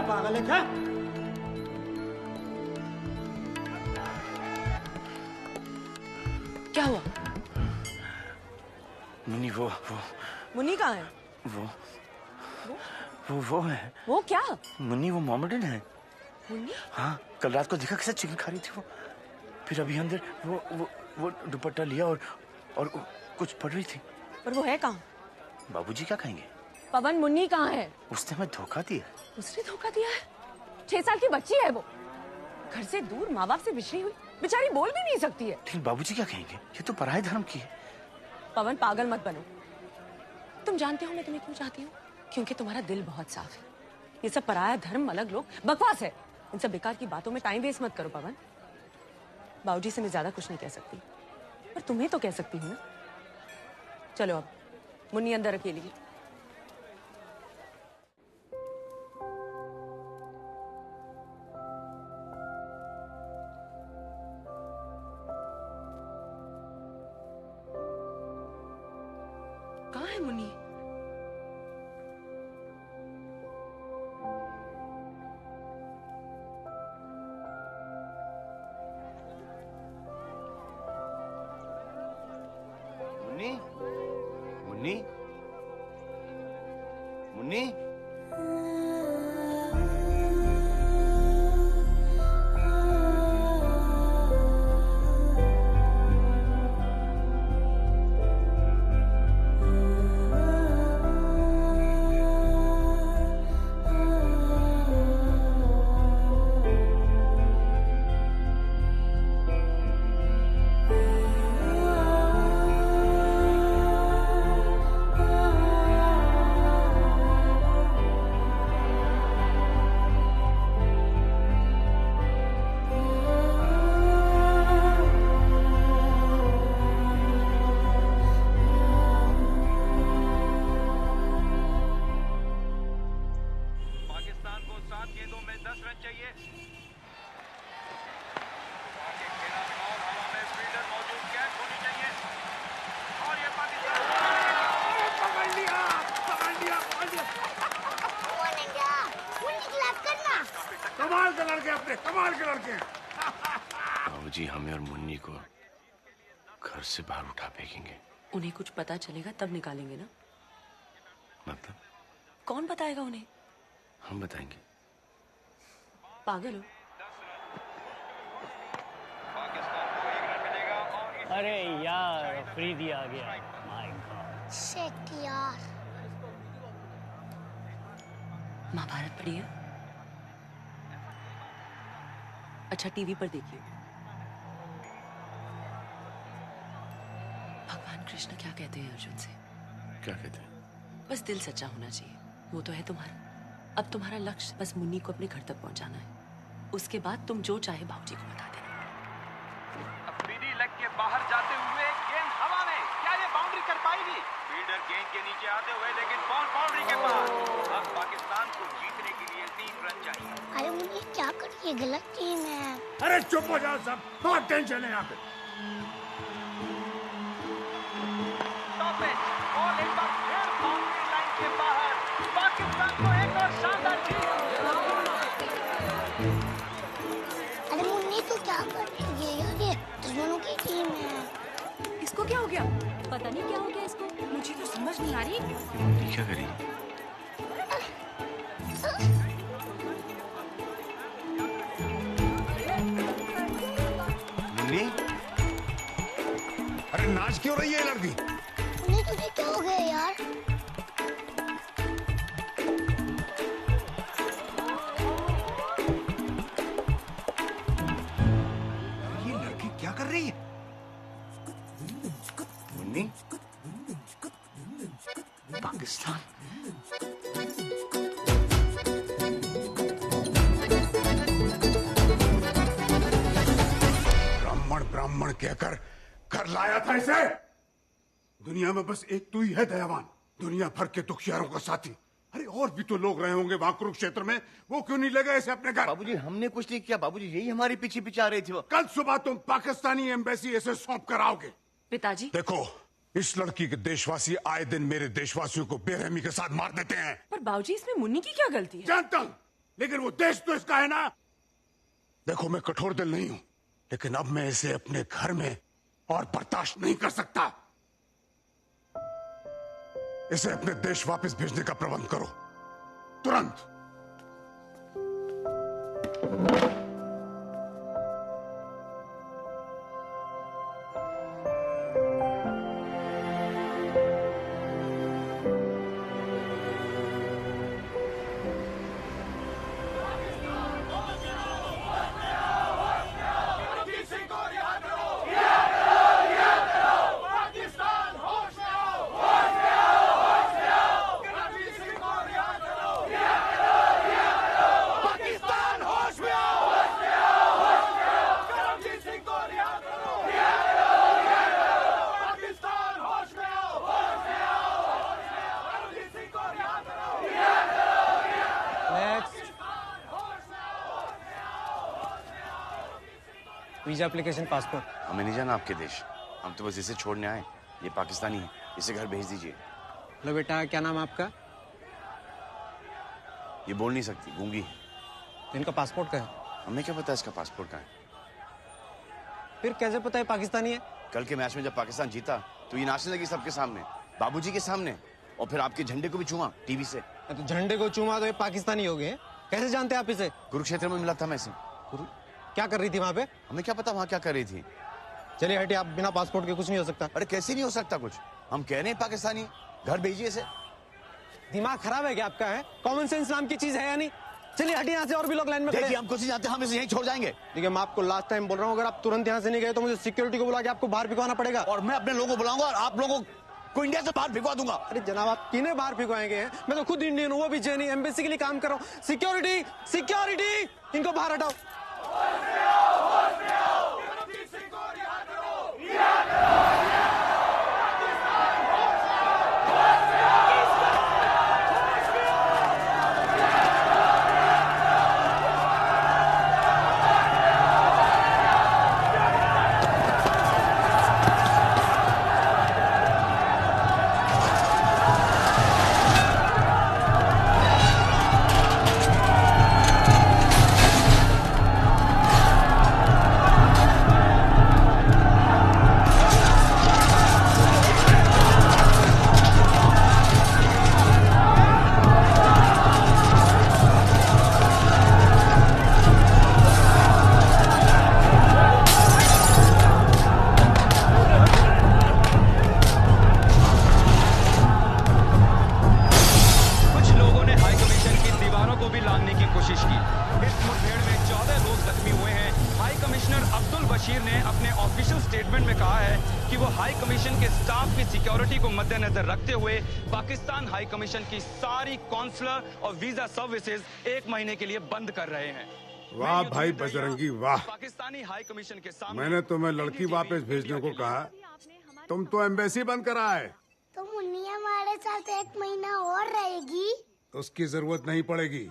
पागल है क्या? क्या हुआ? मुन्नी, वो मुन्नी कहाँ है? वो है। वो क्या? मुन्नी, वो मोहम्मदन है। मुन्नी? हाँ, कल रात को देखा कैसे चिकन खा रही थी वो। फिर अभी अंदर वो दुपट्टा लिया और कुछ पढ़ रही थी। पर वो है कहाँ? बाबूजी क्या कहेंगे? पवन, मुन्नी कहाँ है? उसने हमें धोखा दिया। उसने धोखा दिया है? 6 साल की बच्ची है वो, घर से दूर, माँ बाप से बिछड़ी हुई, बेचारी बोल भी नहीं सकती है। लेकिन बाबूजी क्या कहेंगे? ये तो पराये धर्म की है। पवन, पागल मत बनो। तुम जानते हो मैं तुम्हें क्यों चाहती हूँ? क्योंकि तुम्हारा दिल बहुत साफ है। ये सब पराया धर्म, अलग लोग, बकवास है। इन सब बेकार की बातों में टाइम वेस्ट मत करो पवन। बाबूजी से मैं ज्यादा कुछ नहीं कह सकती, पर तुम्हें तो कह सकती हूँ ना। चलो अब, मुन्नी अंदर अकेली है। कहाँ है मुन्नी? मुन्नी, मुन्नी, मुन्नी, अपने कमाल के लड़के हैं। बाबूजी हमें और मुन्नी को घर से बाहर उठा फेंकेंगे। उन्हें कुछ पता चलेगा तब निकालेंगे ना? मतलब कौन बताएगा उन्हें? हम बताएंगे। पागल हो? अरे यार अफरीदी आ गया। माय गॉड शिट यार। महाभारत पढ़ी है? अच्छा टीवी पर देखिए। भगवान कृष्ण क्या कहते हैं अर्जुन से? क्या कहते हैं? बस दिल सच्चा होना चाहिए, वो तो है तुम्हारा। अब तुम्हारा लक्ष्य बस मुन्नी को अपने घर तक पहुंचाना है। उसके बाद तुम जो चाहे बाबूजी को बता देना। अफरीदी लेग के बाहर जाते हुए गेंद हवा में, क्या ये बाउंड्री कर पाएगी? फील्डर गेंद के नीचे आते हुए, लेकिन बॉल बाउंड्री के पार। अब पाकिस्तान को जीतने के लिए 3 रन चाहिए। अरे मुझे क्या कर, ये गलत टीम है। अरे चुप हो जाओ सब, बहुत टेंशन है यहाँ पे। स्टॉपेज, बॉल एक बार फिर बाउंड्री लाइन के बाहर। पाकिस्तान को एक और शानदार जीत। अरे मुन्नी तो क्या कर रही है यार, ये दुश्मनों की टीम है। इसको क्या हो गया? पता नहीं क्या हो गया इसको, मुझे तो समझ नहीं आ रही। मुन्नी क्या करी? मुन्नी? अरे नाच क्यों रही है लड़की? मुन्नी तुझे क्या हो गया यार? ये लड़की क्या कर रही है? मुन्नी? पाकिस्तान? ब्राह्मण ब्राह्मण कहकर घर लाया था इसे। दुनिया में बस एक तू ही है दयावान, दुनिया भर के दुखियारों का साथी। अरे और भी तो लोग रहे होंगे वहां कुरुक्षेत्र में, वो क्यों नहीं ले गए इसे अपने घर? बाबूजी हमने कुछ नहीं किया, बाबूजी यही हमारे पीछे पीछे आ रही थी वो। कल सुबह तुम पाकिस्तानी एम्बेसी इसे सौंप कर आओगे। पिताजी देखो, इस लड़की के देशवासी आए दिन मेरे देशवासियों को बेरहमी के साथ मार देते हैं। पर बाबूजी इसमें मुन्नी की क्या गलती है? जानता हूं, लेकिन वो देश तो इसका है ना। देखो मैं कठोर दिल नहीं हूं, लेकिन अब मैं इसे अपने घर में और बर्दाश्त नहीं कर सकता। इसे अपने देश वापस भेजने का प्रबंध करो, तुरंत। Visa application passport. हमें नहीं जाना आपके देश, हम तो बस इसे छोड़ने आए। ये पाकिस्तानी है, इसे घर भेज दीजिए। हेलो बेटा, क्या नाम है आपका? ये बोल नहीं सकती, गूंगी। इनका पासपोर्ट क्या है? हमें क्या पता इसका पासपोर्ट कहाँ है? फिर कैसे पता है पाकिस्तानी है? कल के मैच में जब पाकिस्तान जीता तो ये नाचने लगी सबके सामने, बाबूजी के सामने, और फिर आपके झंडे को भी चूमा टीवी से। तो झंडे को चूमा तो ये पाकिस्तानी हो गए? कैसे जानते हैं आप इसे? कुरुक्षेत्र में मिला था मैं इसे। क्या कर रही थी वहाँ पे? हमें क्या पता वहाँ क्या कर रही थी। चलिए हटिए, आप बिना पासपोर्ट के कुछ नहीं हो सकता। अरे कैसे नहीं हो सकता कुछ? हम कह रहे हैं पाकिस्तानी, घर भेजिए इसे। दिमाग खराब है क्या आपका? है कॉमन सेंस नाम की चीज है या नहीं? चलिए हटिए यहाँ से, और भी लोग लाइन में खड़े हैं। हम कुछ नहीं जानते, हम इसे यहीं छोड़ जाएंगे। देखिए मैं आपको लास्ट टाइम बोल रहा हूँ, अगर आप तुरंत यहाँ से नहीं गए तो मुझे सिक्योरिटी को बुला के आपको बाहर भिगवाना पड़ेगा। और मैं अपने लोगों को बुलाऊंगा और आप लोगों को इंडिया से बाहर भिगवा दूंगा। अरे जनाब, आप किन्हें बाहर भिगवाएंगे हैं? मैं तो खुद इंडियन हूँ, वो भी जेनी एम्बेसी के लिए काम कर रहा हूँ। सिक्योरिटी, सिक्योरिटी, इनको बाहर हटाओ। जाएगी। इस मुठभेड़ में 14 लोग जख्मी हुए हैं। हाई कमिश्नर अब्दुल बशीर ने अपने ऑफिशियल स्टेटमेंट में कहा है कि वो हाई कमीशन के स्टाफ की सिक्योरिटी को मद्देनजर रखते हुए पाकिस्तान हाई कमीशन की सारी कॉन्सुलर और वीजा सर्विसेज 1 महीने के लिए बंद कर रहे हैं। वाह भाई बजरंगी वाह। पाकिस्तानी हाई कमीशन के सामने मैंने तुम्हें लड़की वापस भेजने को कहा, तुम तो एम्बेसी बंद करा है। तो मुन्नी हमारे साथ 1 महीना और रहेगी। उसकी जरूरत नहीं पड़ेगी।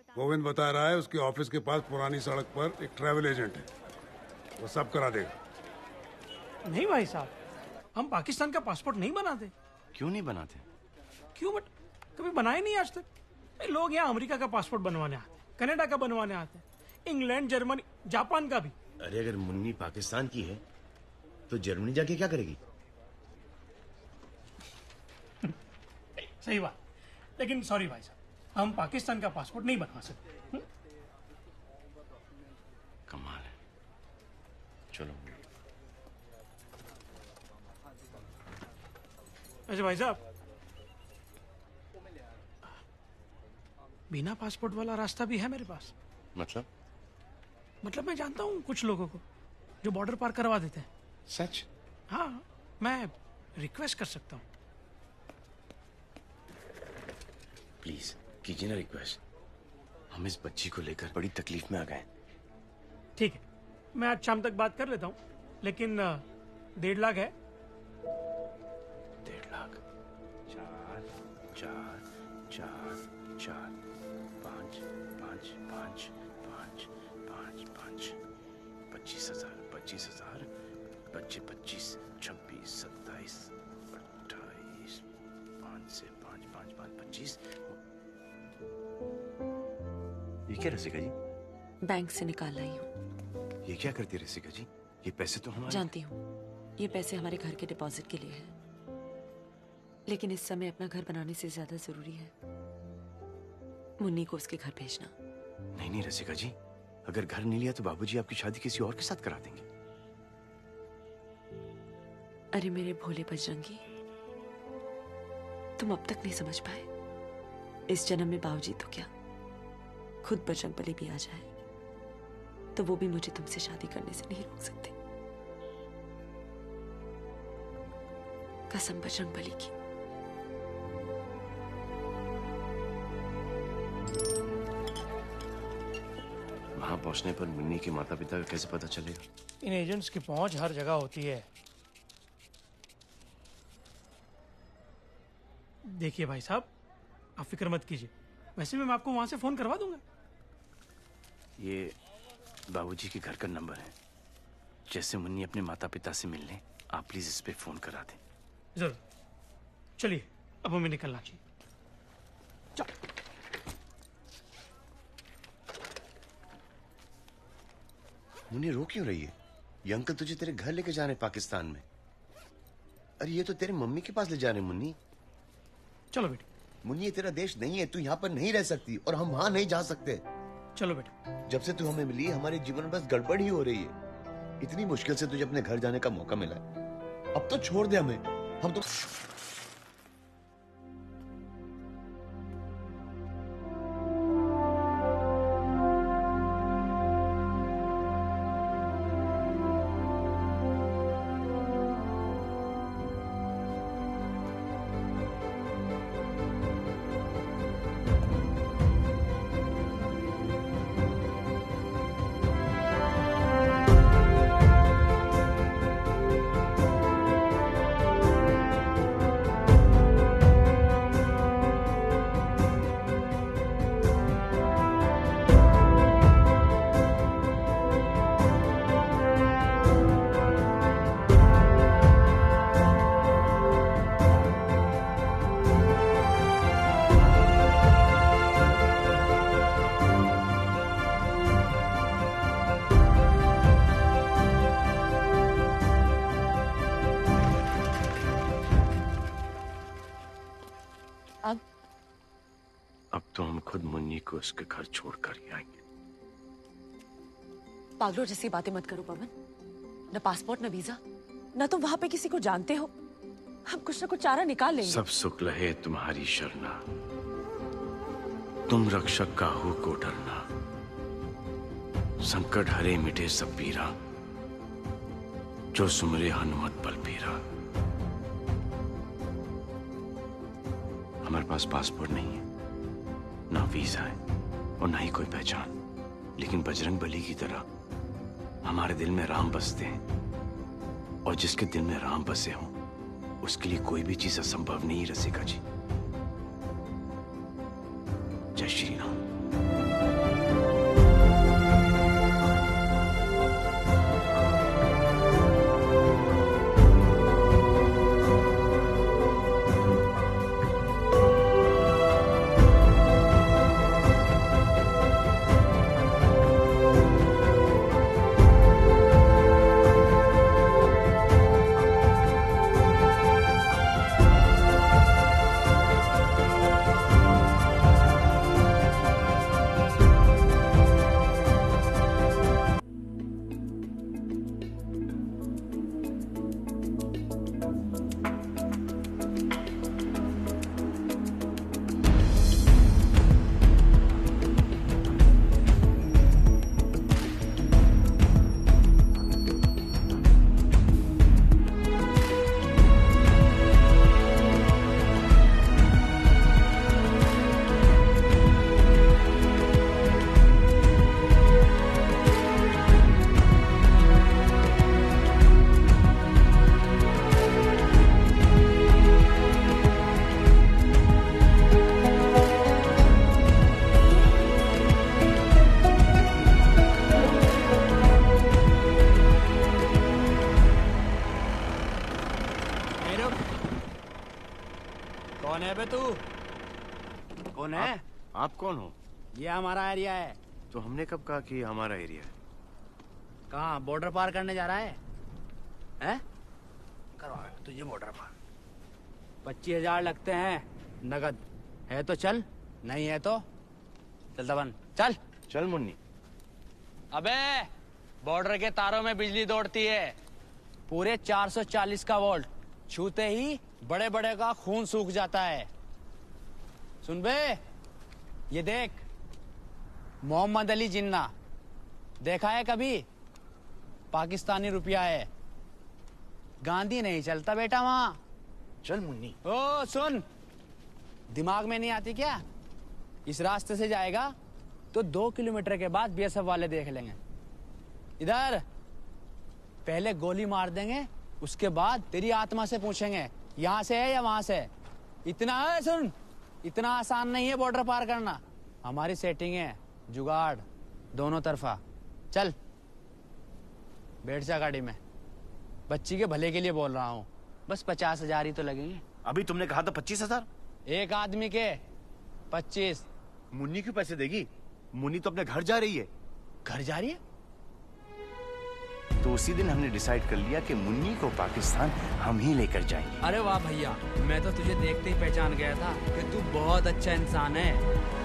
गोविंद बता रहा है उसके ऑफिस के पास पुरानी सड़क पर एक ट्रैवल एजेंट है, वो सब करा देगा। नहीं भाई साहब, हम पाकिस्तान का पासपोर्ट नहीं बनाते। क्यों नहीं बनाते? क्यों बट कभी बनाए नहीं आज तक। लोग यहाँ अमेरिका का पासपोर्ट बनवाने आते, कनाडा का बनवाने आते, इंग्लैंड, जर्मनी, जापान का भी। अरे अगर मुन्नी पाकिस्तान की है तो जर्मनी जाके क्या करेगी? सही बात, लेकिन सॉरी भाई साहब, हम पाकिस्तान का पासपोर्ट नहीं बनवा सकते। कमाल है। चलो। अच्छा भाई साहब, बिना पासपोर्ट वाला रास्ता भी है मेरे पास। मतलब मैं जानता हूँ कुछ लोगों को जो बॉर्डर पार करवा देते हैं। सच? हाँ, मैं रिक्वेस्ट कर सकता हूँ। प्लीज कीजिए ना रिक्वेस्ट। हम इस बच्ची को लेकर बड़ी तकलीफ में आ गए। ठीक है, मैं आज शाम तक बात कर लेता हूँ, लेकिन 1.5 लाख है। 1.5 लाख? 4 4 4 4 5 5 5 5 5 5 25,000 25,000 25 26 26 27 28 5 से 5 5 5 25। ये क्या रसिका जी? बैंक से निकाल लाई हूँ। ये क्या करती है रसिका जी? ये पैसे तो हमारे। जानती हूँ, ये पैसे हमारे घर के डिपॉजिट के लिए है, लेकिन इस समय अपना घर बनाने से ज्यादा जरूरी है मुन्नी को उसके घर भेजना। नहीं नहीं रसिका जी, अगर घर नहीं लिया तो बाबूजी आपकी शादी किसी और के साथ करा देंगे। अरे मेरे भोले बजरंगी, तुम अब तक नहीं समझ पाए। इस जन्म में बाबूजी तो क्या, खुद बजरंगबली भी आ जाए तो वो भी मुझे तुमसे शादी करने से नहीं रोक सकते। कसम बजरंगबली की। वहां पहुंचने पर मुन्नी के माता पिता का कैसे पता चलेगा? इन एजेंट्स की पहुंच हर जगह होती है। देखिए भाई साहब, आप फिक्र मत कीजिए, वैसे भी मैं आपको वहां से फोन करवा दूंगा। ये बाबूजी के घर का नंबर है। जैसे मुन्नी अपने माता पिता से मिलने, आप प्लीज इस पे फोन करा दें। जरूर। चलिए, अब हमें निकलना चाहिए। चल। मुन्नी रो क्यों रही है? ये अंकल तुझे तेरे घर लेके जा रहे हैं पाकिस्तान में। अरे ये तो तेरे मम्मी के पास ले जा रहे हैं मुन्नी। चलो बेटा। मुन्नी ये तेरा देश नहीं है, तू यहाँ पर नहीं रह सकती और हम वहां नहीं जा सकते। चलो बेटा। जब से तू हमें मिली हमारे जीवन में बस गड़बड़ ही हो रही है। इतनी मुश्किल से तुझे अपने घर जाने का मौका मिला है, अब तो छोड़ दे हमें। हम तो अब तो हम खुद मुन्नी को उसके घर छोड़ कर ही आएंगे। पागलों जैसी बातें मत करो पवन। न पासपोर्ट, न वीजा, न तुम वहां पे किसी को जानते हो। हम कुछ न कुछ चारा निकाल लेंगे। सब सुख लहे तुम्हारी शरणा। तुम रक्षक काहू को डरना, संकट हरे मिटे सब पीरा, जो सुमरे हनुमत बलबीरा। हमारे पास पासपोर्ट नहीं है, ना वीजा है और ना ही कोई पहचान, लेकिन बजरंग बली की तरह हमारे दिल में राम बसते हैं, और जिसके दिल में राम बसे हों उसके लिए कोई भी चीज असंभव नहीं रसिका जी। जय श्री राम। कौन है बे तू? कौन है? आप कौन हो? ये हमारा एरिया है। तो हमने कब कहा कि हमारा एरिया है? कहाँ बॉर्डर पार करने जा रहा है? हैं? करवा तुझे बॉर्डर पार। 25,000 लगते हैं नगद। है तो चल, नहीं है तो चल दबन। चल चल मुन्नी। अबे बॉर्डर के तारों में बिजली दौड़ती है, पूरे 440 का वोल्ट, छूते ही बड़े बड़े का खून सूख जाता है। सुन बे, ये देख मोहम्मद अली जिन्ना देखा है कभी? पाकिस्तानी रुपया है। गांधी नहीं चलता बेटा वहां। चल मुन्नी। ओ सुन, दिमाग में नहीं आती क्या? इस रास्ते से जाएगा तो 2 किलोमीटर के बाद बीएसएफ वाले देख लेंगे। इधर पहले गोली मार देंगे, उसके बाद तेरी आत्मा से पूछेंगे यहां से है या वहां से। इतना है सुन, इतना आसान नहीं है बॉर्डर पार करना। हमारी सेटिंग है, जुगाड़ दोनों तरफा। चल बैठ जा गाड़ी में, बच्ची के भले के लिए बोल रहा हूँ। बस 50,000 ही तो लगेंगे। अभी तुमने कहा था 25,000? एक आदमी के 25। मुन्नी क्यों पैसे देगी? मुन्नी तो अपने घर जा रही है। घर जा रही है? तो उसी दिन हमने डिसाइड कर लिया कि मुन्नी को पाकिस्तान हम ही लेकर जाएंगे। अरे वाह भैया, मैं तो तुझे देखते ही पहचान गया था कि तू बहुत अच्छा इंसान है।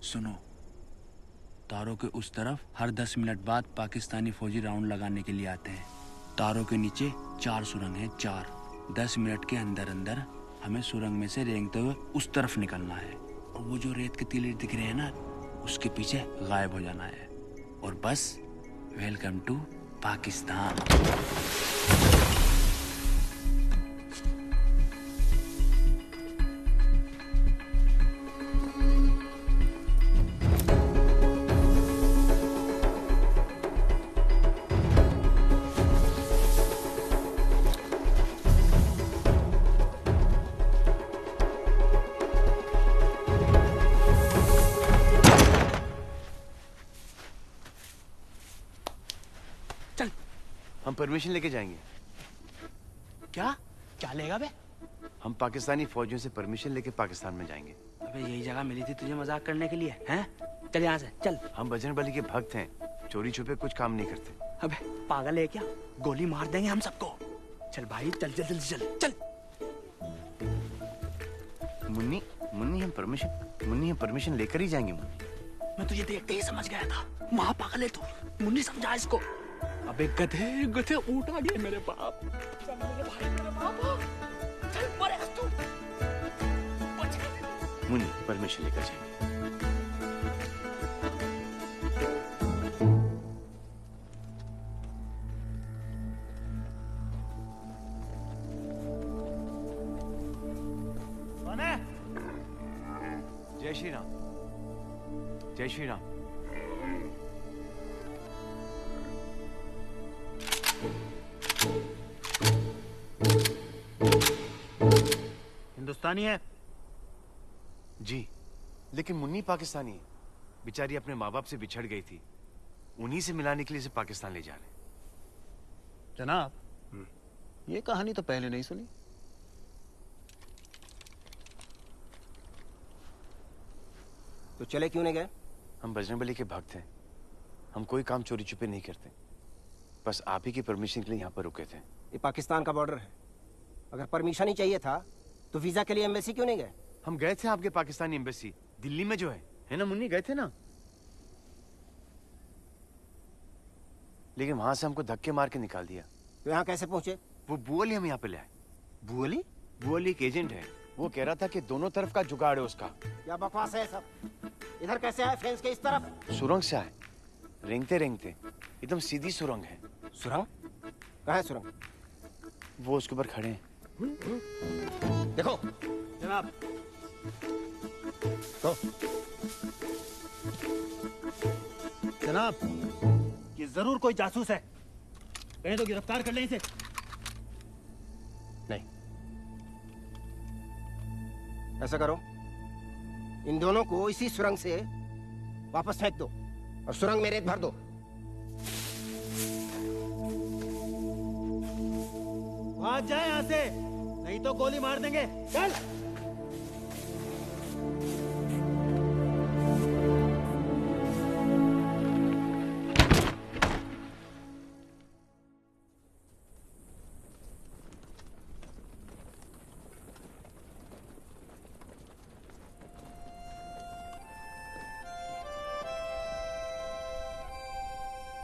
सुनो, तारों के उस तरफ हर 10 मिनट बाद पाकिस्तानी फौजी राउंड लगाने के लिए आते हैं। तारों के नीचे 4 सुरंग हैं, 4। 10 मिनट के अंदर अंदर हमें सुरंग में से रेंगते हुए उस तरफ निकलना है, और वो जो रेत के टीले दिख रहे हैं ना, उसके पीछे गायब हो जाना है। और बस वेलकम टू पाकिस्तान। हम परमिशन लेके जाएंगे। क्या क्या लेगा बे? हम पाकिस्तानी फौजियों से परमिशन लेके पाकिस्तान में जाएंगे। अबे यही जगह मिली थी तुझे मजाक करने के लिए, हैं? चल यहाँ से चल। हम बजरंग बली के भक्त हैं, चोरी छुपे कुछ काम नहीं करते। अबे पागल है क्या? गोली मार देंगे हम सबको। चल भाई चल जल्दी चल चल। मुन्नी मुन्नी हम परमिशन लेकर ही जाएंगे मुन्नी। मैं तुझे देखते ही समझ गया था, महापागल है तू। मुन्नी समझा इसको। अबे गधे गधे ऊँट आ गए मेरे बाप। चल मेरे भाई मेरे बाप, चल मरेगा तू। मुन्नी परमिशन लेकर जाएंगे। जय श्री राम। जय श्री राम। हिंदुस्तानी है जी, लेकिन मुन्नी पाकिस्तानी है। बेचारी अपने माँ बाप से बिछड़ गई थी, उन्हीं से मिलाने के लिए इसे पाकिस्तान ले जा रहे हैं। जनाब, ये कहानी तो पहले नहीं सुनी। तो चले क्यों नहीं गए? हम बजरंगबली के भक्त हैं, हम कोई काम चोरी छुपे नहीं करते। बस आप ही की परमिशन के लिए यहाँ पर रुके थे। ये पाकिस्तान का बॉर्डर है, अगर परमिशन ही चाहिए था तो वीजा के लिए एम्बेसी क्यों नहीं गए? हम गए थे आपके पाकिस्तानी एम्बेसी, दिल्ली में जो है ना मुन्नी, गए थे ना। लेकिन वहां से हमको धक्के मार के निकाल दिया। तो यहाँ कैसे पहुंचे? वो बुअली हम यहाँ पे ले आए। बुअली? बुअली एक एजेंट है, वो कह रहा था कि दोनों तरफ का जुगाड़ है उसका। क्या बकवास है सब? इधर कैसे आए फेंस के इस तरफ? सुरंग से आए, रेंगते रेंगते, एकदम सीधी सुरंग है। सुरंग? कहाँ है सुरंग? वो उसके ऊपर खड़े हैं। देखो जनाब, तो जनाब, ये जरूर कोई जासूस है, कहीं तो गिरफ्तार कर लें इसे। नहीं, ऐसा करो, इन दोनों को इसी सुरंग से वापस फेंक दो और सुरंग में रेत भर दो। भाग जाए यहाँ से, नहीं तो गोली मार देंगे। चल।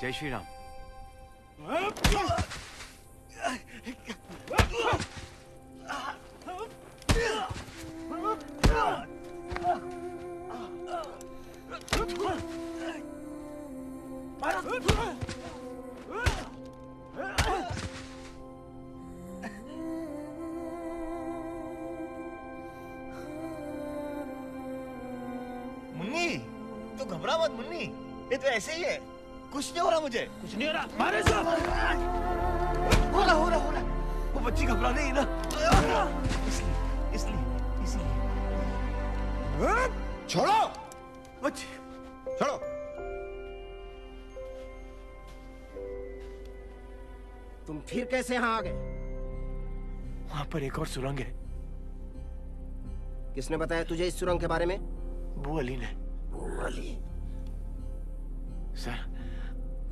जय श्री राम। मुन्नी, तू घबरा मत मुन्नी, ये तो ऐसे ही है, कुछ नहीं हो रहा मुझे। कुछ नहीं हो रहा, मारे सब। हो रहा, वो बच्ची घबरा नहीं ना, इसलिए छोड़ो बच्ची, छोड़ो। तुम फिर कैसे यहाँ आ गए? वहां पर एक और सुरंग है। किसने बताया तुझे इस सुरंग के बारे में? बुअली ने। बुअली? सर,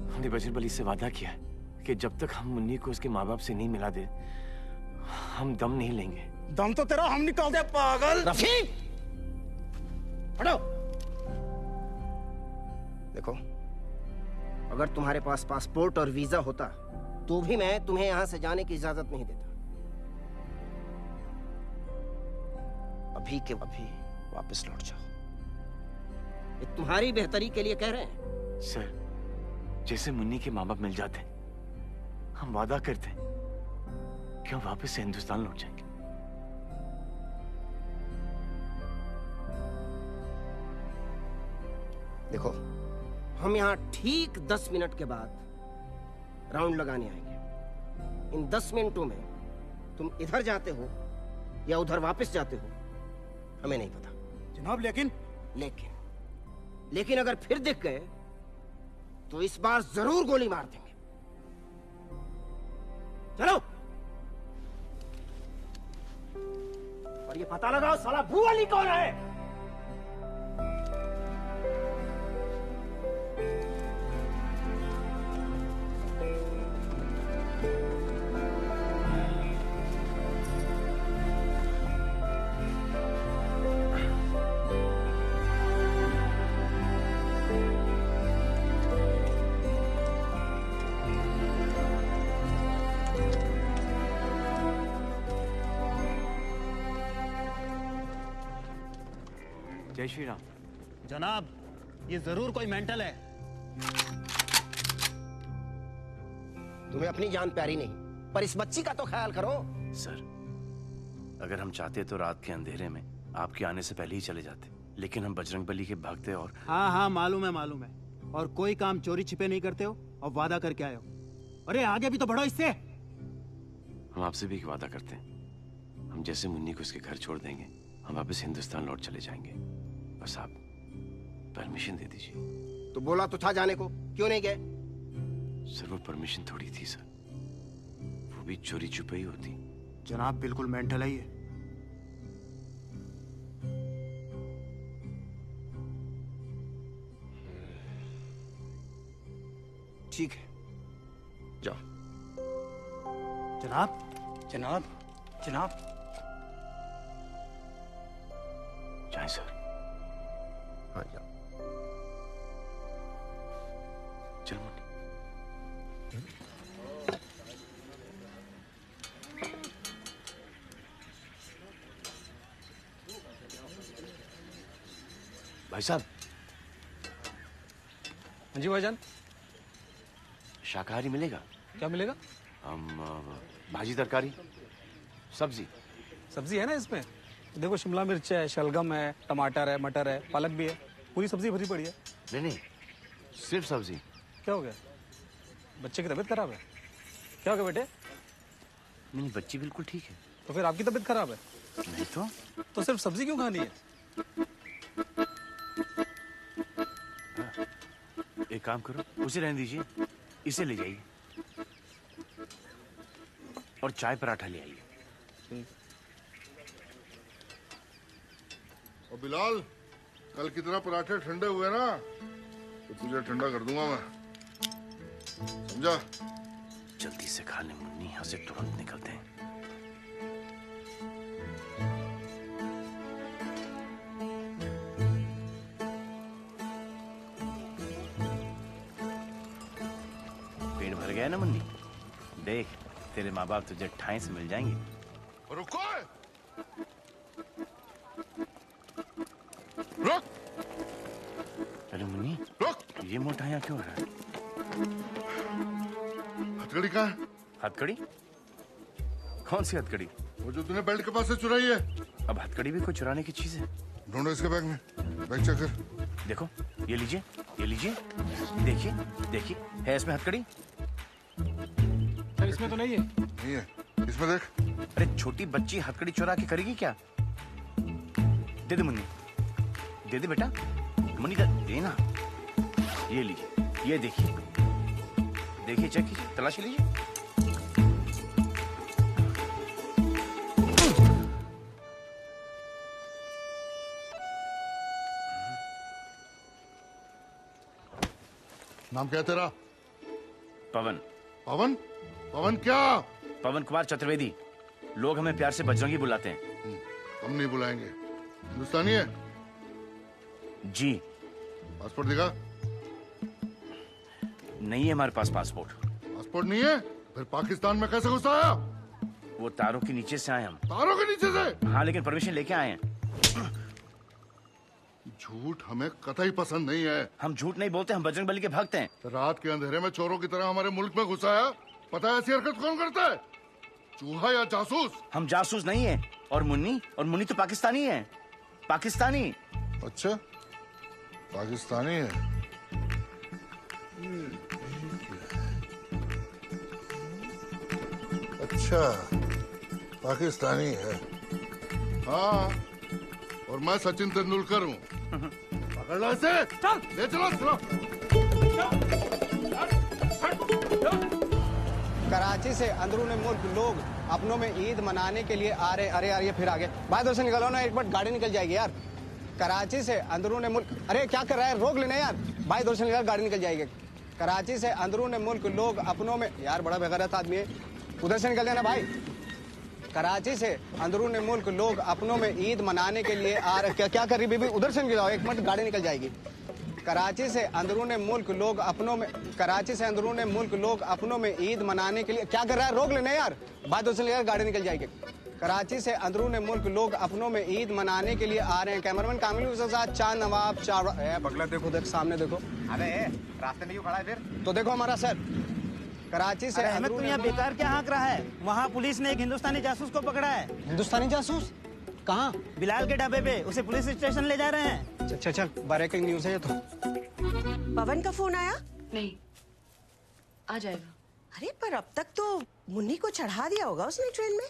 हमने बजरंगबली से वादा किया है कि जब तक हम मुन्नी को उसके माँ बाप से नहीं मिला दे, हम दम नहीं लेंगे। दम तो तेरा हम निकाल दे पागल। रफीक, हटो। देखो, अगर तुम्हारे पास पासपोर्ट और वीजा होता तो भी मैं तुम्हें यहां से जाने की इजाजत नहीं देता। अभी के अभी वापस लौट जाओ, ये तुम्हारी बेहतरी के लिए कह रहे हैं। सर, जैसे मुन्नी के माँ बाप मिल जाते, हम वादा करते हैं कि हम वापस से हिंदुस्तान लौट जाएंगे। देखो, हम यहाँ ठीक 10 मिनट के बाद राउंड लगाने आएंगे। इन 10 मिनटों में तुम इधर जाते हो या उधर वापस जाते हो, हमें नहीं पता। जनाब, लेकिन अगर फिर दिख गए तो इस बार जरूर गोली मार देंगे। चलो। और ये पता लगाओ साला बुअली कौन है। जय श्री राम। जनाब, ये जरूर कोई मेंटल है। तुम्हें अपनी जान प्यारी नहीं, पर इस बच्ची का तो ख्याल करो। सर, अगर हम चाहते तो रात के अंधेरे में आपके आने से पहले ही चले जाते, लेकिन हम बजरंगबली के भक्त हैं और हाँ हाँ मालूम है। और कोई काम चोरी छिपे नहीं करते हो और वादा करके आए हो। अरे आगे भी तो बढ़ो इससे। हम आपसे भी एक वादा करते हैं, हम जैसे मुन्नी को इसके घर छोड़ देंगे, हम वापस हिंदुस्तान लौट चले जाएंगे। बस आप परमिशन दे दीजिए। तो बोला तो था जाने को, क्यों नहीं गए? सर वो परमिशन थोड़ी थी सर, वो भी चोरी छुपी होती। जनाब बिल्कुल मेंटल है ये। ठीक है, जाओ। जनाब, जनाब, जनाब। जाए सर। हाँ जाओ। चल मुन्नी। भाई साहब। हाँ जी भाईजान। शाकाहारी मिलेगा? क्या मिलेगा? भाजी, तरकारी, सब्जी। सब्जी है ना इसमें? देखो शिमला मिर्च है, शलगम है, टमाटर है, मटर है, पालक भी है, पूरी सब्जी भरी पड़ी है। नहीं, सिर्फ सब्जी। क्या हो गया? बच्चे की तबीयत खराब है? क्या हो गया बेटे? नहीं, बच्ची बिल्कुल ठीक है। तो फिर आपकी तबीयत खराब है? नहीं तो सिर्फ सब्जी क्यों खानी है? एक काम करो, उसे रहने दीजिए, इसे ले जाइए और चाय पराठा ले आइए। और बिलाल, कल की तरह पराठे ठंडे हुए ना तो तुझे ठंडा कर दूंगा मैं, समझा? जल्दी से खा ले मुन्नी, यहाँ से तुरंत निकलते हैं। पेट भर गया ना मुन्नी? देख, तेरे माँ बाप तुझे ठाई से मिल जाएंगे। रुको, रुक। अरे मुन्नी, रुक। ये मोटा यहाँ क्यों रहा है? हथकड़ी कहाँ है? हथकड़ी? कौन सी हथकड़ी? वो जो तूने बेल्ट के पास से चुराई है। अब हथकड़ी भी कोई चुराने की चीज है? ढूंढो इसके बैग में, बैग चेक कर। देखो, ये लीजिए, ये लीजिए, देखिए, देखिए, है इसमें हथकड़ी? सर इसमें तो नहीं है। नहीं है, इसमें देख। अरे छोटी बच्ची हथकड़ी चुरा के करेगी क्या? दे दे मुन्नी, दे दे बेटा, मुन्नी दे ना। ये लीजिए, ये देखिए, देखिए, चेक कीजिए, तलाशी लीजिए। नाम क्या है तेरा? पवन। पवन? पवन क्या? पवन कुमार चतुर्वेदी। लोग हमें प्यार से बजरंगी बुलाते हैं। हम नहीं बुलाएंगे। हिंदुस्तानी है? जी। पासपोर्ट दिखा। नहीं है हमारे पास पासपोर्ट। पासपोर्ट नहीं है? फिर पाकिस्तान में कैसे घुस आया? वो तारों के नीचे से आए हम। तारों के नीचे से? हाँ, लेकिन परमिशन लेके आए हैं। झूठ हमें कतई पसंद नहीं है। हम झूठ नहीं बोलते, हम बजरंगबली के भक्त हैं। रात के अंधेरे में चोरों की तरह हमारे मुल्क में घुसाया। पता है ऐसी हरकत कौन करता है? चूहा या जासूस? हम जासूस नहीं है। और मुन्नी तो पाकिस्तानी है। पाकिस्तानी। अच्छा, पाकिस्तानी है। अच्छा, पाकिस्तानी है। हाँ, और मैं सचिन तेंदुलकर हूँ। पकड़ लो इसे। चल, ले चलो। कराची से अंदरून मुल्क लोग अपनों में ईद मनाने के लिए आ रहे। अरे यार ये फिर आगे बाहर से निकलो ना, एक बार गाड़ी निकल जाएगी यार। कराची से अंदरून मुल्क, अरे क्या कर रहा है, रोक लेना यार। भाई दूर से निकल, गाड़ी निकल जाएगी। कराची से अंदरून मुल्क लोग अपनों में, यार बड़ा बेगैरत आदमी है, उधर से निकल जाना भाई। कराची से अंदरून मुल्क लोग अपनों में ईद मनाने के लिए आ रहे। क्या कर रही बीबी, उधर से निकल जाओ, एक मिनट गाड़ी निकल जाएगी। कराची से अंदरून मुल्क लोग अपनों में, कराची से अंदरून मुल्क लोग अपनों में ईद मनाने के लिए, क्या कर रहा है, रोक लेना यार। बात दूसरी यार, गाड़ी निकल जाएगी। कराची से अंदरून मुल्क लोग अपनों में ईद मनाने के लिए आ रहे हैं। कैमरामैन कामिल के साथ चांद नवाब चावड़ा। बगला देखो, देख सामने देखो। अबे रास्ते में क्यों खड़ा है फिर? तो देखो हमारा सर कराची से अहमद, तू यहाँ बेकार क्या हाँक रहा है? वहाँ पुलिस ने एक हिंदुस्तानी जासूस को पकड़ा है। हिंदुस्तानी जासूस कहाँ? बिलाल के ढाबे पे। उसे पुलिस स्टेशन ले जा रहे हैं। चल चल ब्रेकिंग न्यूज है ये तो। पवन का फोन आया? नहीं, आ जाएगा। अरे पर अब तक तो मुन्नी को चढ़ा दिया होगा उसने ट्रेन में।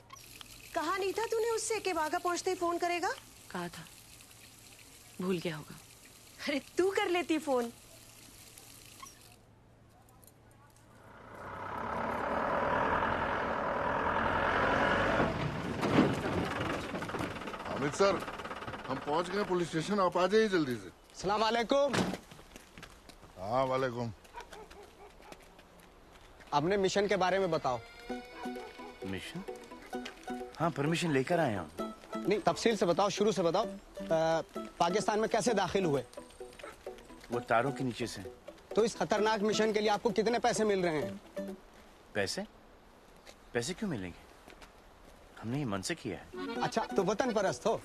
कहा नहीं था तूने उससे कि वाघा पहुंचते ही फोन करेगा? कहा था, भूल गया होगा। अरे तू कर लेती फोन। हामिद सर, हम पहुंच गए पुलिस स्टेशन, आप आ जाइए जल्दी से। सलाम वालेकुम। हाँ वालेकुम। अपने मिशन के बारे में बताओ। मिशन? हाँ, परमिशन लेकर आए हम। नहीं, तफसील से बताओ, शुरू से बताओ। पाकिस्तान में कैसे दाखिल हुए? वो तारों के नीचे से। तो इस खतरनाक मिशन के लिए आपको कितने पैसे मिल रहे हैं? पैसे? पैसे क्यों मिलेंगे? हमने ये मन से किया है। अच्छा, तो वतन परस्त हो?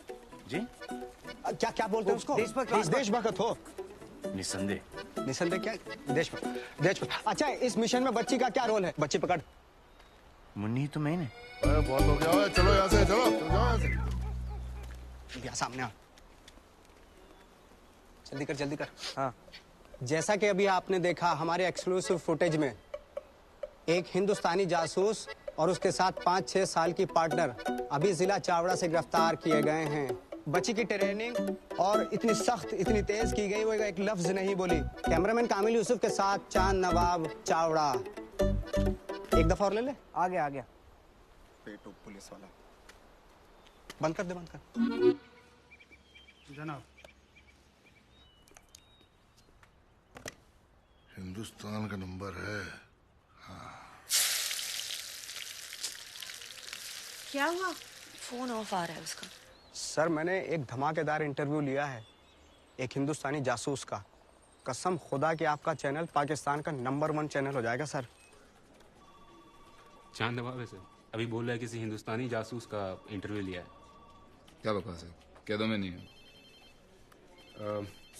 जी? क्या क्या बोलते हैं उसको? देशभक्त हो? निसंदेह। निसंदेह क्या? देशभक्त। अच्छा, इस मिशन में बच्ची का क्या रोल है? बच्ची पकड़। मुन्नी तो मैंने। बहुत हो गया, चलो यहाँ से, चलो यहाँ से। यहाँ सामने आ। जल्दी कर। हाँ। जैसा कि अभी आपने देखा हमारे एक्सक्लूसिव फुटेज में, एक हिंदुस्तानी जासूस और उसके साथ 5-6 साल की पार्टनर अभी जिला चावड़ा से गिरफ्तार किए गए हैं। बच्ची की ट्रेनिंग और इतनी सख्त, इतनी तेज की गई, वो एक लफ्ज नहीं बोली। कैमरामैन कामिल यूसुफ के साथ चांद नवाब चावड़ा। एक दफा और ले ले। आ गया पेटो पुलिस वाला। बंद कर दे। जनाब। हिंदुस्तान का नंबर है। हाँ। क्या हुआ? फोन ऑफ आ रहा है उसका। सर, मैंने एक धमाकेदार इंटरव्यू लिया है एक हिंदुस्तानी जासूस का। कसम खुदा कि आपका चैनल पाकिस्तान का नंबर 1 चैनल हो जाएगा सर। चांद नवाब है सर, अभी बोल रहा है किसी हिंदुस्तानी जासूस का इंटरव्यू लिया है। क्या बकवास है? कैदों में नहीं है।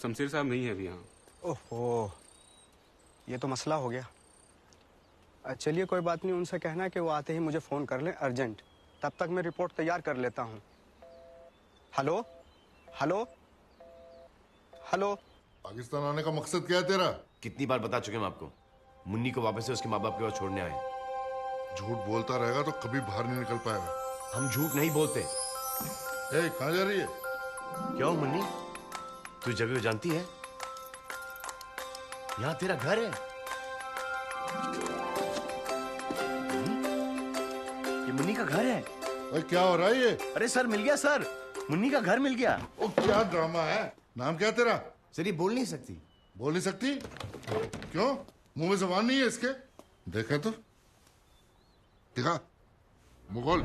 शमशेर साहब नहीं है अभी यहाँ। ओहो, ये तो मसला हो गया। चलिए कोई बात नहीं, उनसे कहना कि वो आते ही मुझे फोन कर लें अर्जेंट। तब तक मैं रिपोर्ट तैयार कर लेता हूँ। हेलो। पाकिस्तान आने का मकसद क्या है तेरा? कितनी बार बता चुके हम आपको, मुन्नी को वापस से उसके माँ बाप के पास छोड़ने आए। झूठ बोलता रहेगा तो कभी बाहर नहीं निकल पाएगा। हम झूठ नहीं बोलते। कहाँ जा रही है? क्यों मुन्नी, तू जगह को जानती है? यहाँ तेरा घर है। ये मुन्नी का घर है। भाई क्या हो रहा है ये? अरे सर, मिल गया सर, मुन्नी का घर मिल गया। ओ क्या ड्रामा है। नाम क्या तेरा? सर ये बोल नहीं सकती। बोल नहीं सकती? क्यों? मुंह में जबान नहीं है इसके? देखा तो दिखा। मुगल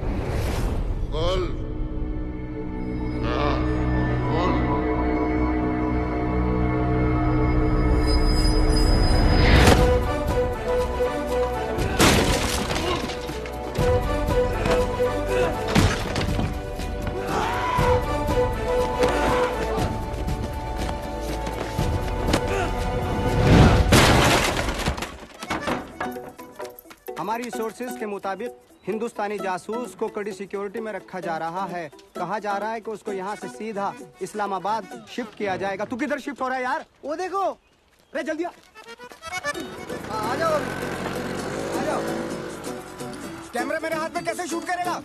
हमारी सोर्सेज के मुताबिक हिंदुस्तानी जासूस को कड़ी सिक्योरिटी में रखा जा रहा है। कहा जा रहा है कि उसको यहाँ से सीधा इस्लामाबाद शिफ्ट किया जाएगा। तू किधर शिफ्ट हो रहा है यार? वो देखो। अरे जल्दी आ जाओ। कैमरा मेरे हाथ में कैसे शूट करेगा?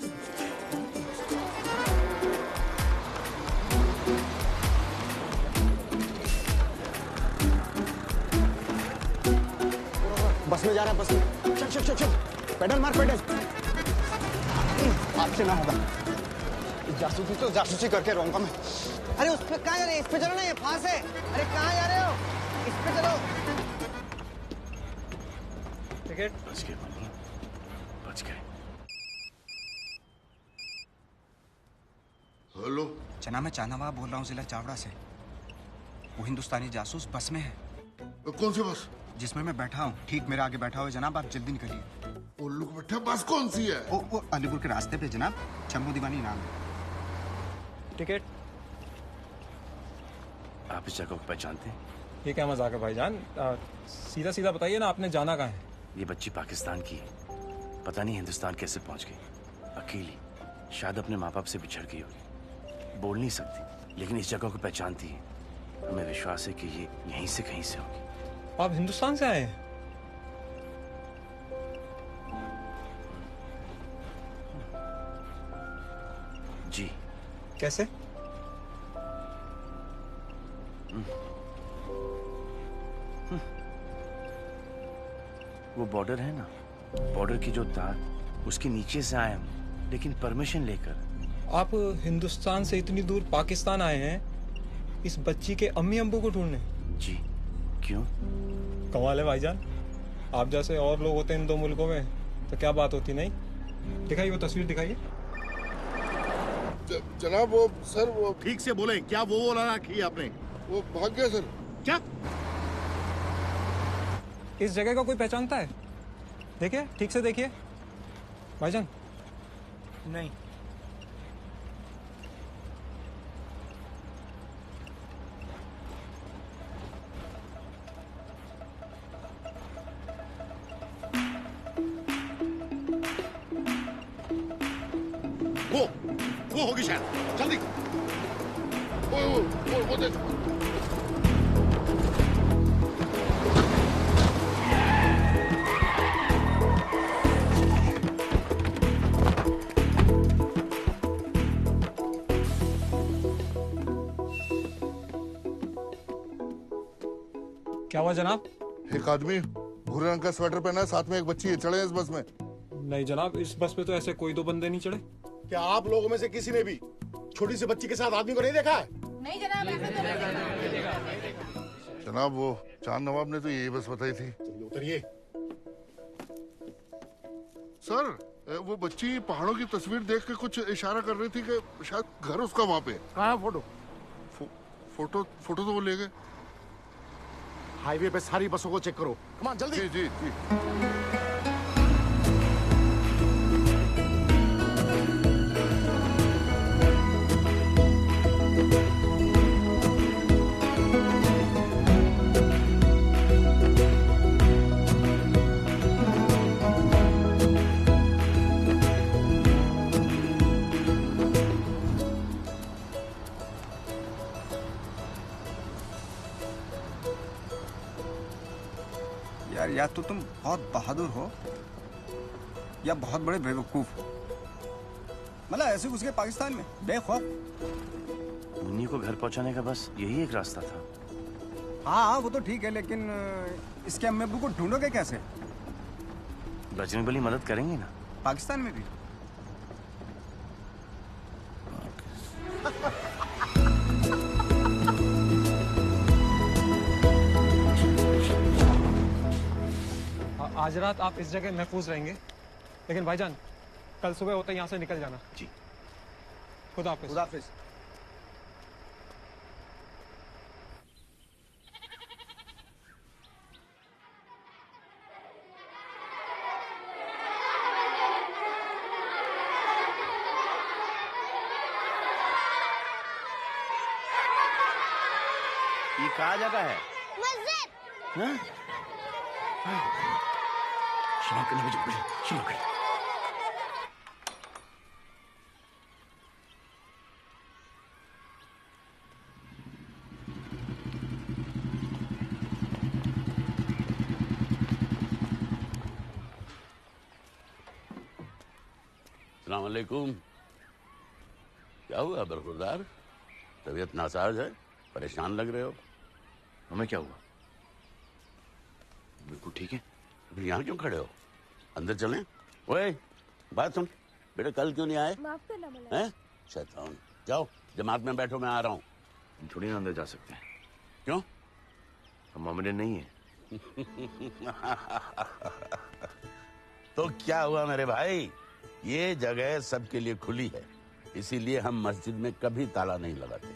बस में जा रहा है, बस में। चल पेडल मार, पेडल। आपसे ना होगा। जासूसी तो जासूसी करके रहूंगा मैं। अरे उस पे कहाँ जा रहे हैं? इस पे चलो ना, ये फांस है। अरे कहाँ जा रहे हो? इस पे चलो। टिकट। बच गए। हेलो जना, मैं चांदनवाब बोल रहा हूँ जिला चावड़ा से। वो हिंदुस्तानी जासूस बस में है। कौन सी बस? जिसमें मैं बैठा हूँ ठीक मेरे आगे बैठा हुआ जनाब, आप जल्दी निकलिए। उल्लू को बैठा बस कौन सी है? वो अलीपुर के रास्ते पे जनाब, शंभू दीवानी नाम है। टिकट। आप इस जगह को पहचानते हैं? ये क्या मजाक है भाईजान? सीधा सीधा बताइए ना, आपने जाना कहाँ है? ये बच्ची पाकिस्तान की है, पता नहीं हिंदुस्तान कैसे पहुंच गई। अकेली, शायद अपने माँ बाप से बिछड़ गई होगी। बोल नहीं सकती, लेकिन इस जगह को पहचानती है। हमें विश्वास है कि ये यहीं से कहीं से होगी। आप हिंदुस्तान से आए हैं? जी। कैसे? वो बॉर्डर है ना, बॉर्डर की जो तार, उसके नीचे से आए हम, लेकिन परमिशन लेकर। आप हिंदुस्तान से इतनी दूर पाकिस्तान आए हैं इस बच्ची के अम्मी अब्बू को ढूंढने? जी। क्यों? कमाल है भाईजान, आप जैसे और लोग होते हैं इन दो मुल्कों में तो क्या बात होती। नहीं दिखाइए वो तस्वीर, दिखाइए। जनाब वो सर, वो ठीक से बोले, क्या वो रखी है आपने? वो भाग गया सर। क्या? इस जगह का कोई पहचानता है? देखिए, ठीक से देखिए भाईजान। नहीं। वो होगी शायद, जल्दी। वो देख। क्या हुआ जनाब? एक आदमी भूरे रंग का स्वेटर पहना है, साथ में एक बच्ची है, चढ़े इस बस में? नहीं जनाब, इस बस पे तो ऐसे कोई दो बंदे नहीं चढ़े। क्या आप लोगों में से किसी ने भी छोटी सी बच्ची के साथ आदमी को नहीं देखा है? नहीं जनाब, ऐसा तो नहीं। जनाब वो चांद नवाब ने तो यही बस बताई थी। उतरिए। सर वो बच्ची पहाड़ों की तस्वीर देख के कुछ इशारा कर रही थी कि शायद घर उसका वहाँ पे। कहाँ है फोटो? फोटो तो वो ले गए। हाईवे पे सारी बसों को चेक करो। कमान जल्दी। जी जी जी। यार या तो तुम बहुत बहादुर हो या बहुत बड़े बेवकूफ हो। मतलब ऐसे घुस गए पाकिस्तान में बेखौफ। मुन्नी को घर पहुंचाने का बस यही एक रास्ता था। हाँ वो तो ठीक है, लेकिन इसके अम्मी अब्बू को ढूंढोगे कैसे? बजरंगबली मदद करेंगे ना। पाकिस्तान में भी? आज रात आप इस जगह महफूज रहेंगे, लेकिन भाईजान कल सुबह होते यहाँ से निकल जाना। जी। खुदा हाफिज। खुदा हाफिज। ये कहाँ जगह है? मस्जिद। हाँ? शुरू करने में शुरू कर। अस्सलाम वालेकुम। क्या हुआ बरखुरदार? तबीयत नासाज है, परेशान लग रहे हो। हमें क्या हुआ? बिल्कुल ठीक है। अभी यहाँ क्यों खड़े हो? अंदर चलें? ओए बात सुन बेटा, कल क्यों नहीं आए? माफ करना मौलाना। हैं? शैतान, जाओ जमात में बैठो, मैं आ रहा हूँ। हम थोड़ी ना अंदर जा सकते हैं। क्यों? हम मोमेडियन नहीं है। तो क्या हुआ मेरे भाई, ये जगह सबके लिए खुली है, इसीलिए हम मस्जिद में कभी ताला नहीं लगाते।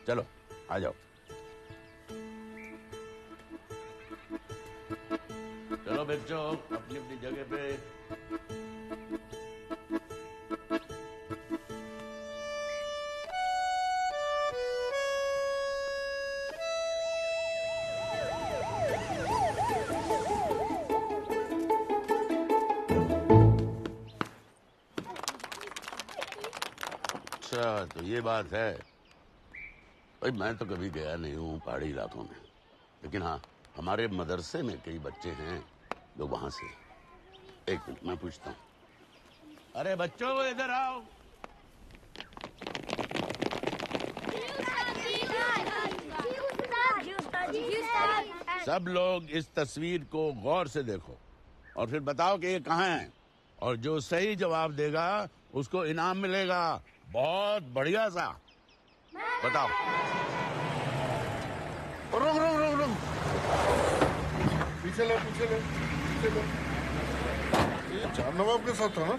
चलो आ जाओ। चलो बच्चों अपनी अपनी जगह पे। अच्छा तो ये बात है भाई। मैं तो कभी गया नहीं हूँ पहाड़ी इलाकों में, लेकिन हाँ हमारे मदरसे में कई बच्चे हैं जो वहां से। एक मिनट मैं पूछता हूँ। अरे बच्चों इधर आओ। सब लोग इस तस्वीर को गौर से देखो और फिर बताओ कि ये कहाँ है, और जो सही जवाब देगा उसको इनाम मिलेगा बहुत बढ़िया सा। बताओ। रुक रुक रुक रुक, पीछे ले पीछे ले पीछे ले। ये चार नवाब के साथ था ना?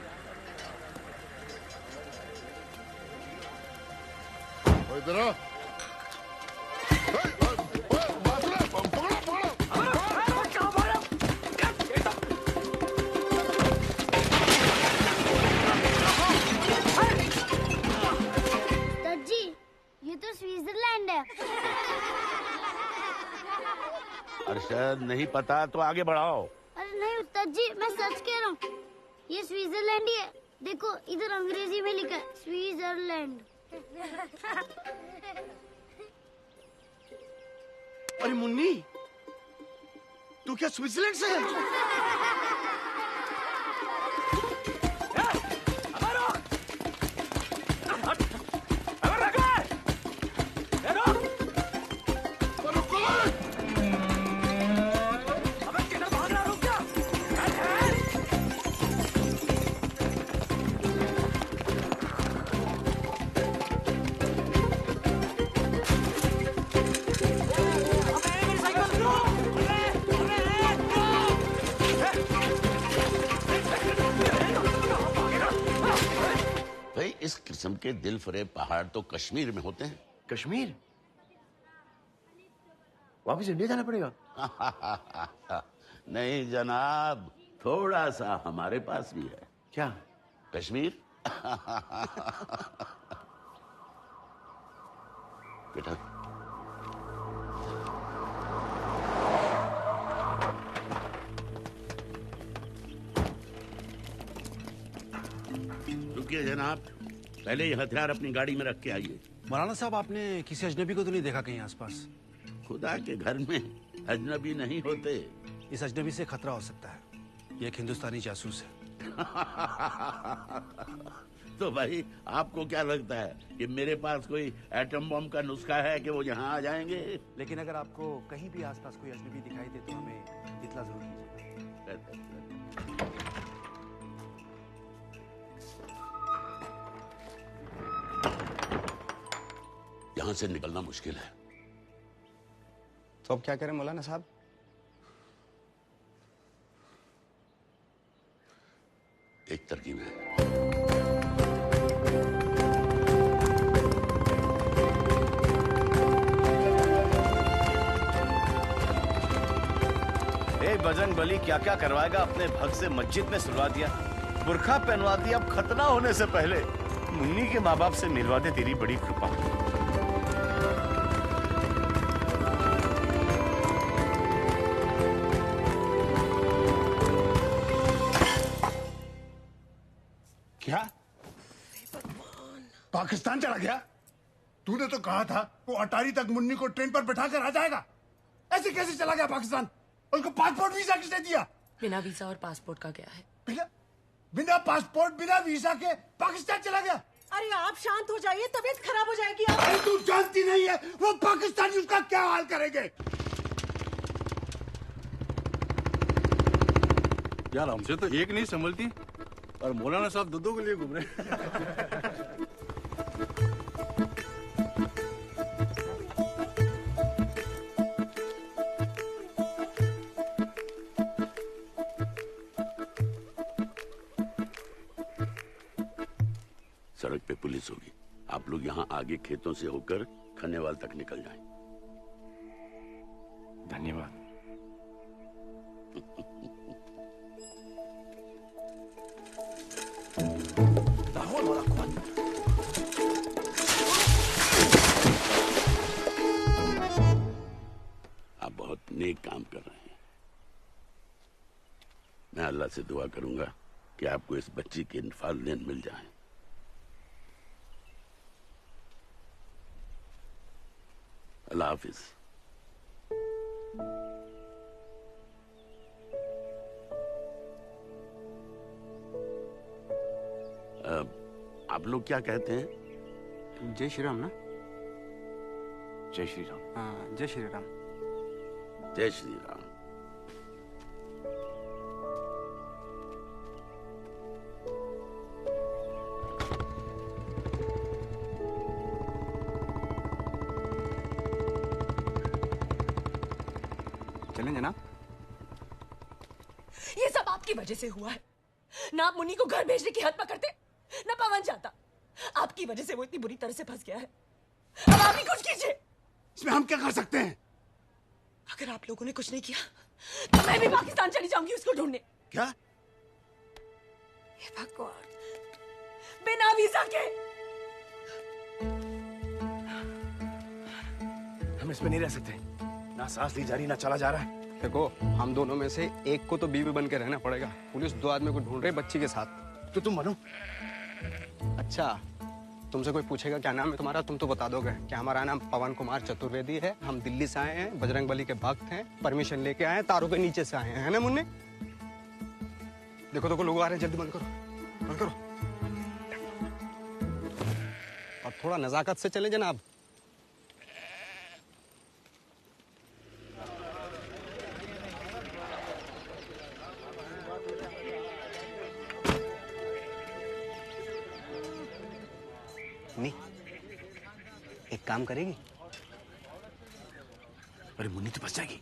इधर आ। स्विट्जरलैंड है। अरशद नहीं पता तो आगे बढ़ाओ। अरे नहीं उस्ताद जी, मैं सच कह रहा हूँ, ये स्विट्जरलैंड ही है। देखो इधर अंग्रेजी में लिखा है स्विट्जरलैंड। अरे मुन्नी, तू क्या स्विट्जरलैंड से है? इस किस्म के दिल फरेब पहाड़ तो कश्मीर में होते हैं। कश्मीर? वापस इंडिया जाना पड़ेगा? नहीं जनाब, थोड़ा सा हमारे पास भी है। क्या? कश्मीर। बेटा रुकिए जनाब, पहले ये हथियार अपनी गाड़ी में रख के आइए। मौलाना साहब, आपने किसी अजनबी को तो नहीं देखा कहीं आसपास? खुदा के घर में अजनबी नहीं होते। इस अजनबी से खतरा हो सकता है, ये एक हिंदुस्तानी जासूस है। तो भाई आपको क्या लगता है कि मेरे पास कोई एटम बम का नुस्खा है कि वो यहाँ आ जाएंगे? लेकिन अगर आपको कहीं भी आसपास कोई अजनबी दिखाई दे तो हमें इत्तला जरूर कीजिए। यहाँ से निकलना मुश्किल है। तो अब क्या करें मौलाना साहब? एक तरकीब है। बजरंग बली क्या क्या करवाएगा अपने भक्त से। मस्जिद में सुलवा दिया, बुरखा पहनवा दिया, अब खतना होने से पहले मुन्नी के माँ बाप से मिलवा दे, तेरी बड़ी कृपा। क्या? पाकिस्तान चला गया? तूने तो कहा था वो अटारी तक मुन्नी को ट्रेन पर बैठा कर आ जाएगा। ऐसे कैसे चला गया पाकिस्तान? उनको पासपोर्ट वीजा किसने दिया? बिना वीजा और पासपोर्ट का गया है। बिना पासपोर्ट बिना वीजा के पाकिस्तान चला गया? अरे आप शांत हो जाइए, तबीयत खराब हो जाएगी। अरे तू जानती नहीं है वो पाकिस्तानी उसका क्या हाल करेंगे? यार हमसे तो एक नहीं संभलती और मौलाना साहब दो के लिए घूम रहे। सड़क पे पुलिस होगी, आप लोग यहाँ आगे खेतों से होकर खन्नेवाल तक निकल जाएं। धन्यवाद। लाहौर वाला कौन? आप बहुत नेक काम कर रहे हैं। मैं अल्लाह से दुआ करूंगा कि आपको इस बच्ची के वालिदैन मिल जाएं। अल्लाह हाफिज। आप लोग क्या कहते हैं? जय श्री राम ना? जय श्री राम। हाँ, जय श्री राम। जय श्री राम। चलें जनाब? ये सब आपकी वजह से हुआ है। ना आप मुन्नी को घर भेजने की हद पकड़ते, ना पवन चाहता। आपकी वजह से वो इतनी बुरी तरह से फंस गया है। अब आप ही कुछ कीजिए। इसमें हम क्या कर सकते हैं? अगर आप लोगों ने कुछ नहीं किया तो मैं भी पाकिस्तान चली जाऊंगी उसको ढूंढने। क्या? हे भगवान, बिना वीजा के। हम इसमें नहीं रह सकते। ना सांस ली जा रही, ना चला जा रहा है। देखो, हम दोनों में से एक को तो बीवी बन के रहना पड़ेगा। पुलिस 2 आदमी को ढूंढ रही बच्ची के साथ। तो तुम बनो। अच्छा, तुमसे कोई पूछेगा क्या नाम है तुम्हारा, तुम तो बता दोगे। क्या हमारा नाम पवन कुमार चतुर्वेदी है, हम दिल्ली से आए हैं, बजरंगबली के भक्त हैं, परमिशन लेके आए हैं, तारों के नीचे से आए हैं, है ना मुन्ने? देखो लोग आ रहे हैं, जल्दी बंद करो, बंद करो। और थोड़ा नजाकत से चले जनाब। नहीं, एक काम करेगी? अरे मुन्नी तो बच जाएगी।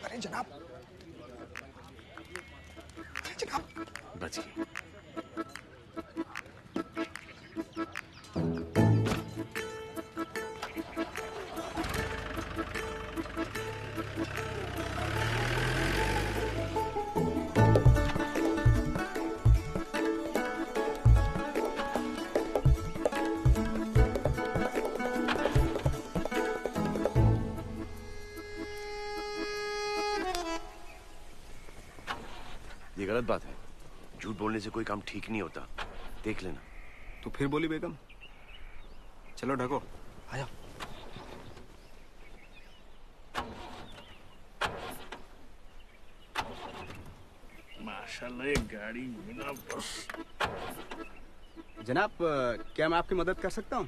अरे जनाब, बच गई। ये गलत बात है। झूठ बोलने से कोई काम ठीक नहीं होता, देख लेना। तो फिर बोली बेगम, चलो ढको, आ जाओ। माशाल्लाह, ये गाड़ी बिना बस। जनाब, क्या मैं आपकी मदद कर सकता हूँ?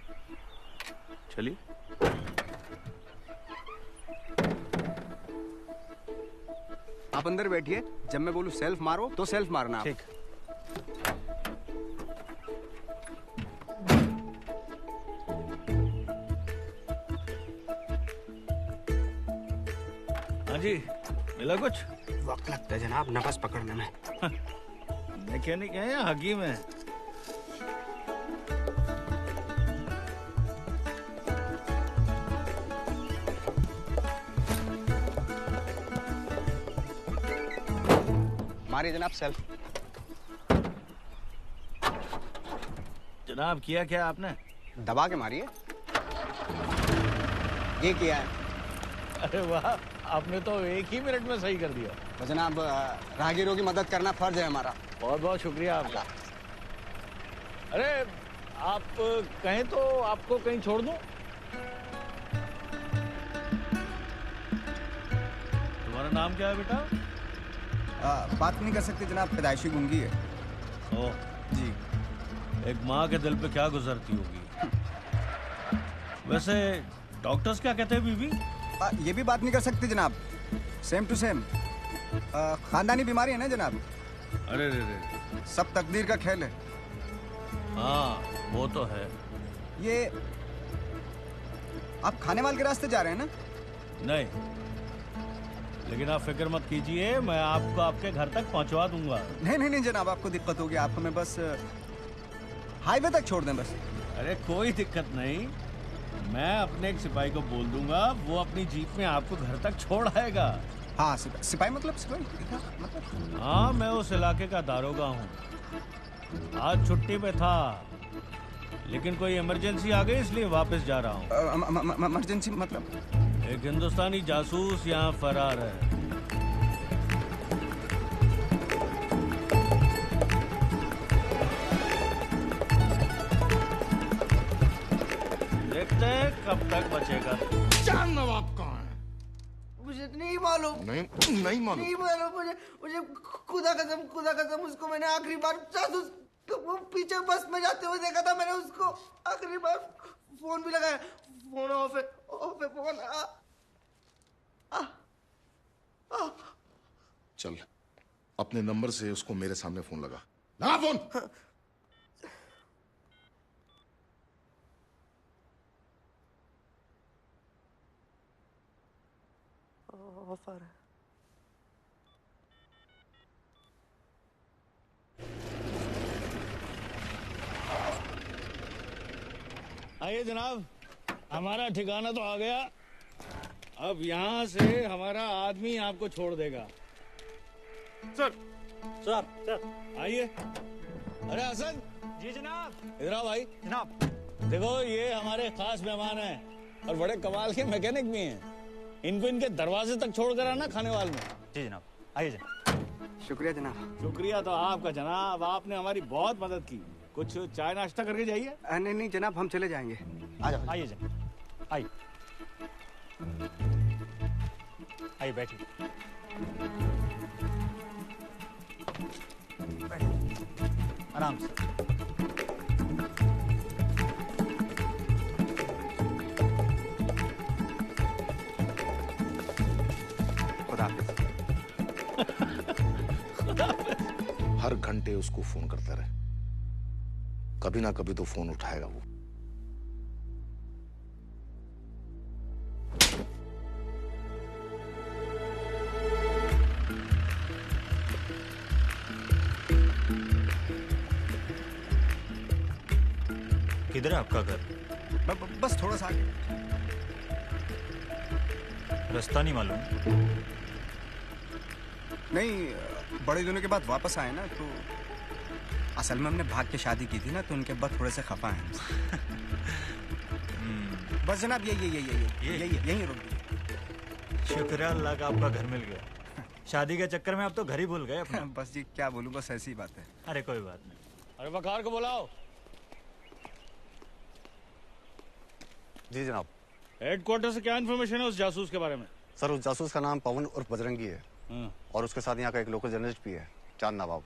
चलिए। आप अंदर बैठिए, जब मैं बोलूं सेल्फ मारो तो सेल्फ मारना आप। ठीक। हाँ जी, मिला कुछ? वक्त लगता है जनाब नफस पकड़ने में। मैकेनिक है या हकीम है? मारिए जनाब सेल्फ। जनाब, किया क्या आपने? दबा के मारिए। ये किया है। अरे वाह, आपने तो 1 ही मिनट में सही कर दिया। तो जनाब, राहगीरों की मदद करना फर्ज है हमारा। बहुत बहुत शुक्रिया आपका। अरे आप कहें तो आपको कहीं छोड़ दूं? तुम्हारा नाम क्या है बेटा? बात नहीं कर सकते जनाब, पैदाइशी गूंगी है। ओह जी। एक माँ के दिल पे क्या गुजरती होगी। वैसे डॉक्टर्स क्या कहते हैं बीवी? ये भी बात नहीं कर सकते जनाब, सेम टू सेम। खानदानी बीमारी है ना जनाब। अरे रे रे, सब तकदीर का खेल है। हाँ वो तो है। ये आप खाने वाले के रास्ते जा रहे हैं ना? नहीं, लेकिन आप फिक्र मत कीजिए, मैं आपको आपके घर तक पहुंचवा दूंगा। नहीं जनाब, आपको दिक्कत होगी। आप हमें बस हाईवे तक छोड़ दें बस। अरे कोई दिक्कत नहीं, मैं अपने एक सिपाही को बोल दूंगा, वो अपनी जीप में आपको घर तक छोड़ आएगा। हाँ सिपाही मतलब मतलब हाँ, मैं उस इलाके का दारोगा हूँ। आज छुट्टी पे था, लेकिन कोई इमरजेंसी आ गई इसलिए वापस जा रहा हूँ। इमरजेंसी मतलब? एक हिंदुस्तानी जासूस यहाँ फरार है। देखते हैं कब तक बचेगा। चांद नवाब कहाँ है? मुझे नहीं मालूम। नहीं मालूम। नहीं मालूम मुझे खुदा कसम उसको मैंने आखिरी बार जासूस वो पीछे बस में जाते हुए देखा था। मैंने उसको आखिरी बार फोन भी लगाया। फोन ऑफ है फोन। चल अपने नंबर से उसको मेरे सामने फोन लगा फोन। ऑफर है। आइए जनाब, हमारा ठिकाना तो आ गया। अब यहाँ से हमारा आदमी आपको छोड़ देगा। सर आइए। अरे हसन। जी जनाब। इधर आओ भाई। जनाब। देखो ये हमारे खास मेहमान हैं और बड़े कमाल के मैकेनिक भी हैं। इनको इनके दरवाजे तक छोड़ कर आना खाने वाले में। जी जनाब। आइए जनाब। शुक्रिया जनाब। शुक्रिया तो आपका जनाब, आपने हमारी बहुत मदद की। कुछ चाय नाश्ता करके जाइए। नहीं जनाब, हम चले जाएंगे। आ जाओ। आइए जनाब, आइए आइए बैठिए। आराम से। हर घंटे उसको फोन करता रहे, कभी ना कभी तो फोन उठाएगा वो। किधर है आपका घर? बस थोड़ा सा आगे। रास्ता नहीं मालूम? नहीं, बड़े दिनों के बाद वापस आए ना, तो असल में हमने भाग के शादी की थी ना, तो उनके बाद थोड़े से खफा हैं। बस जनाब यही रुक गए। शुक्र है अल्लाह का आपका घर मिल गया। शादी के चक्कर में आप तो घर ही भूल गए अपना। बस जी क्या बोलूं, बस ऐसी बात है। अरे कोई बात नहीं। अरे वकार को बुलाओ। जी जनाब। हेडक्वार्टर से क्या इन्फॉर्मेशन है उस जासूस के बारे में? सर उस जासूस का नाम पवन उर्फ बजरंगी है और उसके साथ यहाँ का एक लोकल जर्नलिस्ट भी है, चांद नवाब।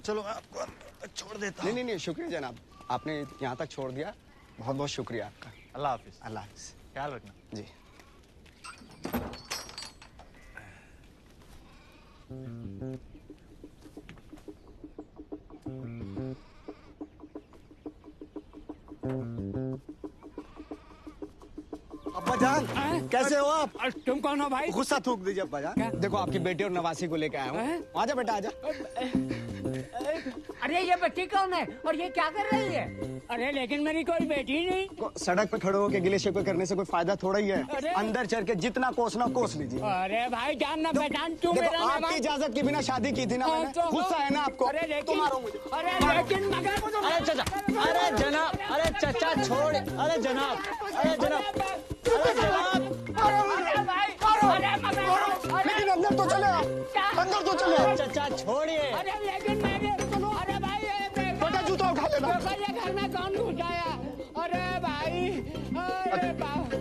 चलो मैं आपको छोड़ देता हूँ। नहीं शुक्रिया जनाब, आपने यहाँ तक छोड़ दिया, बहुत बहुत शुक्रिया आपका। अल्लाह हाफिज। अल्लाह हाफिज। ख्याल रखना। जी। अब्बा जान कैसे हो आप? तुम कौन हो भाई? गुस्सा थूक दीजिए अब्बा जान। देखो आपकी बेटी और नवासी को लेके आया हूँ। आजा बेटा आजा। अरे ये बच्ची कौन है और ये क्या कर रही है? अरे लेकिन मेरी कोई बेटी नहीं। सड़क पे खड़े होकर गिले शिकवे करने से कोई फायदा थोड़ा ही है। अंदर चल के जितना कोसना कोस लीजिए। अरे भाई जान ना पहचान तू मेरा नाम। आपकी इजाजत के बिना शादी की थी ना मैंने। गुस्सा है ना आपको? अरे लेकिन मारो मुझे। अरे लेकिन मगर अरे चाचा, अरे जनाब, अरे चाचा छोड़। अरे जनाब, अरे जनाब, अरे जनाब, अरे भाई, अरे मगर लेकिन अंदर तो चले आप, अंदर तो चले आप। चाचा छोड़िए। अरे लेकिन मैंने अरे भाई बेटा जूता उठा लेना। ये घर में कौन घुसाया? अरे भाई, अरे बाप,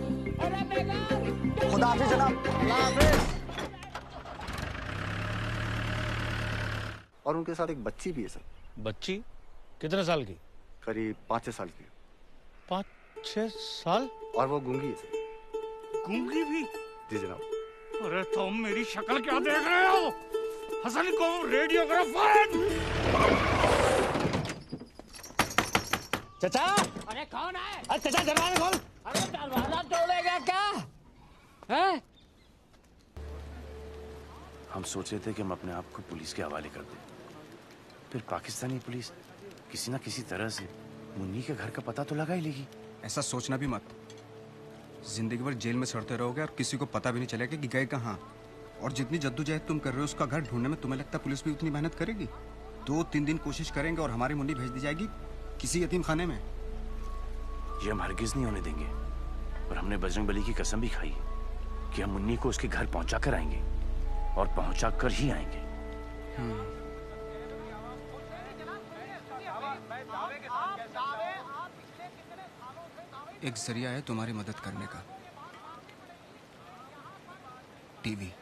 अरे बेकार। खुदा हाफिज जनाब। अल्लाह हाफिज। और उनके साथ एक बच्ची भी है सर। बच्ची कितने साल की? करीब 5-6 साल की। 5-6 साल? और वो गूंगी है सर। गूंगी भी? जी जनाब। अरे तुम मेरी शक्ल क्या देख रहे हो? हसन को रेडियोग्राफर। चाचा। अरे कौन है? अरे चाचा दरवाजा खोल। अरे दरवाजा तोड़ेगा क्या? हैं? हम सोच रहे थे कि हम अपने आप को पुलिस के हवाले कर दें, फिर पाकिस्तानी पुलिस किसी ना किसी तरह से मुन्नी के घर का पता तो लगा ही लेगी। ऐसा सोचना भी मत, जिंदगी भर जेल में सड़ते रहोगे और किसी को पता भी नहीं चलेगा कि गए कहाँ। और जितनी जद्दोजहद तुम कर रहे हो उसका घर ढूंढने में तुम्हें लगता है पुलिस भी उतनी मेहनत करेगी? 2-3 दिन कोशिश करेंगे और हमारी मुन्नी भेज दी जाएगी किसी यतीम खाने में। ये हम हरगिज नहीं होने देंगे। और हमने बजरंगबली की कसम भी खाई कि हम मुन्नी को उसके घर पहुंचा कर आएंगे और पहुंचा कर ही आएंगे। एक जरिया है तुम्हारी मदद करने का। टीवी।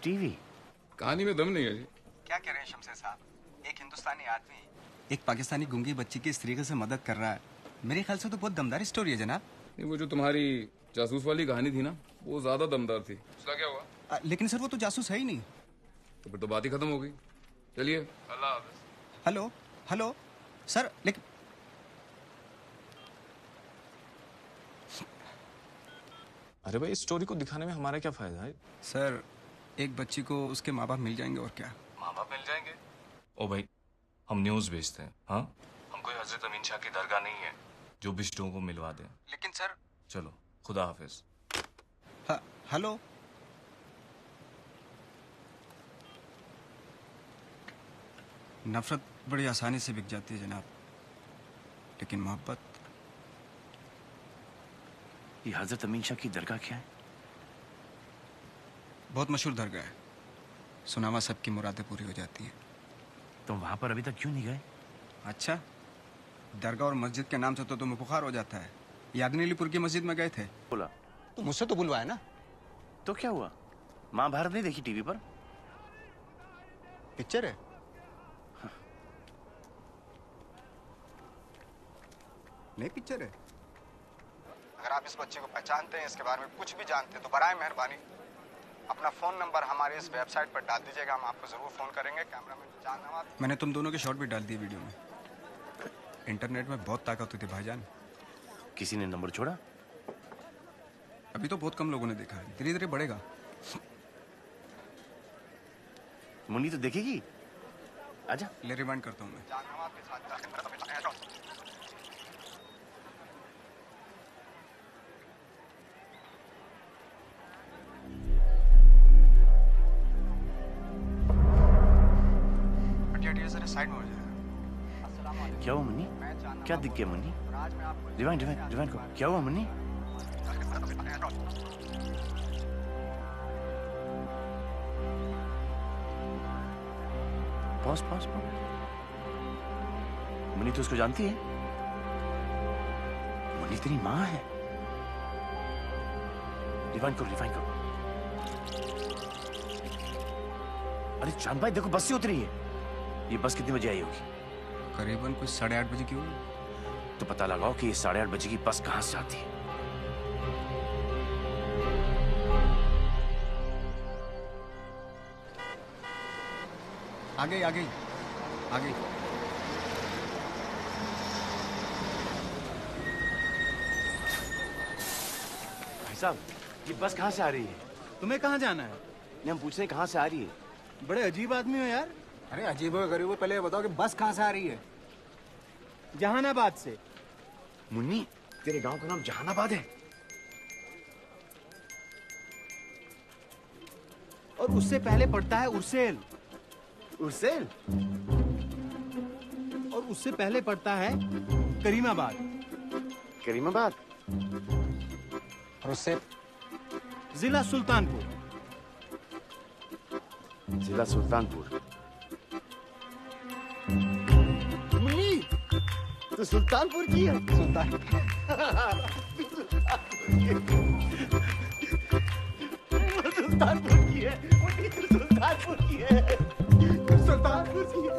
टीवी? कहानी में दम नहीं है जी। क्या कह रहे हैं शमशेर साहब? एक हिंदुस्तानी आदमी एक पाकिस्तानी गूंगी बच्ची की इस तरीके से मदद कर रहा है, मेरे ख्याल से तो बहुत दमदार स्टोरी है जनाब। नहीं, वो जो तुम्हारी जासूस वाली कहानी थी ना, वो ज्यादा दमदार थी। उसका क्या हुआ? लेकिन सर वो तो जासूस है ही नहीं। तो फिर तो बात ही खत्म हो गई। चलिए, अल्लाह हाफ़िज़। हेलो हेलो सर, लेकिन अरे भाई, इस स्टोरी को दिखाने में हमारा क्या फायदा है? सर एक बच्ची को उसके माँ बाप मिल जाएंगे और क्या। माँ बाप मिल जाएंगे? ओ भाई, हम न्यूज़ भेजते हैं। हाँ, हम कोई हजरत अमीन शाह की दरगाह नहीं है जो बिश्तों को मिलवा दें। लेकिन सर। चलो, खुदा हाफिज। हेलो। नफरत बड़ी आसानी से बिक जाती है जनाब, लेकिन मोहब्बत। ये हजरत अमीन शाह की दरगाह क्या है? बहुत मशहूर दरगाह है, सुनामा सबकी मुरादें पूरी हो जाती हैं। तुम वहां पर अभी तक क्यों नहीं गए? अच्छा, दरगाह और मस्जिद के नाम से तो तुम्हें बुखार हो जाता है। यादनीलीपुर की मस्जिद में गए थे। बोला तो मुझसे तो बुलवाया ना। तो क्या हुआ? महाभारत नहीं देखी टीवी पर? पिक्चर है। नहीं पिक्चर है। अगर आप इस बच्चे को पहचानते हैं, इसके बारे में कुछ भी जानते हैं, तो बराए मेहरबानी अपना फोन नंबर हमारे इस वेबसाइट पर डाल दीजिएगा। हम आपको जरूर फोन करेंगे। कैमरामैन जानना। मैंने तुम दोनों के शॉट भी डाल दिए वीडियो में। इंटरनेट में बहुत ताकत होती है भाईजान। किसी ने नंबर छोड़ा? अभी तो बहुत कम लोगों ने देखा है, धीरे धीरे बढ़ेगा। मुन्नी तो देखेगी। आजा। ले रिमाइंड करता हूँ मैं। साइड में हो जाएगा। क्या हुआ मुन्नी? क्या दिख गया मुन्नी? रिवाइंड रिवाइंड रिवाइंड को। क्या हुआ Munni? Pause pause pause. Munni तो उसको जानती है। मुन्नी तेरी माँ है। रिवाइंड करो रिवाइंड करो। अरे चांद भाई देखो, बस से उतरी है। ये बस कितने बजे आई होगी? करीबन कुछ 8:30 बजे की होगी। तो पता लगाओ कि ये 8:30 बजे की बस कहां से आती है। आ गई आ गई आ गई। भाई साहब, ये बस कहां से आ रही है? तुम्हें कहाँ जाना है? नहीं, हम पूछ रहे हैं कहां से आ रही है। बड़े अजीब आदमी हो यार। अरे अजीब हो गरीब हो, पहले बताओ कि बस कहाँ से आ रही है? जहानाबाद से। मुन्नी, तेरे गांव का नाम जहानाबाद है? और उससे पहले पड़ता है उर्सेल। उर्सेल? और उससे पहले पड़ता है करीमाबाद। करीमाबाद? और उससे जिला सुल्तानपुर। जिला सुल्तानपुर। मुन्नी, तो सुल्तानपुर की है। सुल्तानपुर की है। मुन्नी तो सुल्तानपुर की है। सुल्तानपुर की है।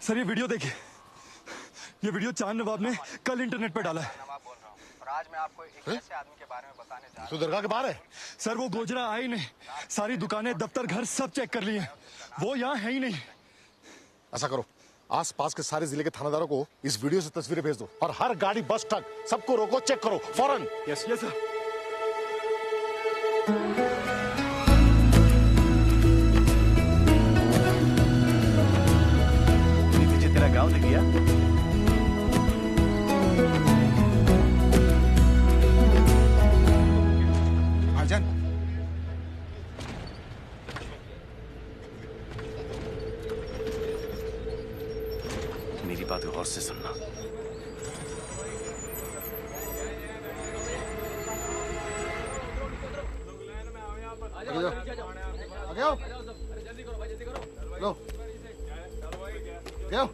सर ये वीडियो देखिए। ये वीडियो चांद नवाब ने कल इंटरनेट पर डाला है। और आज मैं आपको एक ऐसे आदमी के बारे में बताने जा रहा हूं। तो दरगाह के बाहर है। सर वो गोजरा आई नहीं, सारी दुकानें दफ्तर घर सब चेक कर लिए हैं, वो यहाँ है ही नहीं। ऐसा करो, आस पास के सारे जिले के थानेदारों को इस वीडियो से तस्वीरें भेज दो और हर गाड़ी बस ट्रक सबको रोको, चेक करो फौरन। Yes yes sir. नीचे तेरा गांव दिख गया? भाईजान मेरी बात गौर से सुनना। आगे आओ। लो आओ।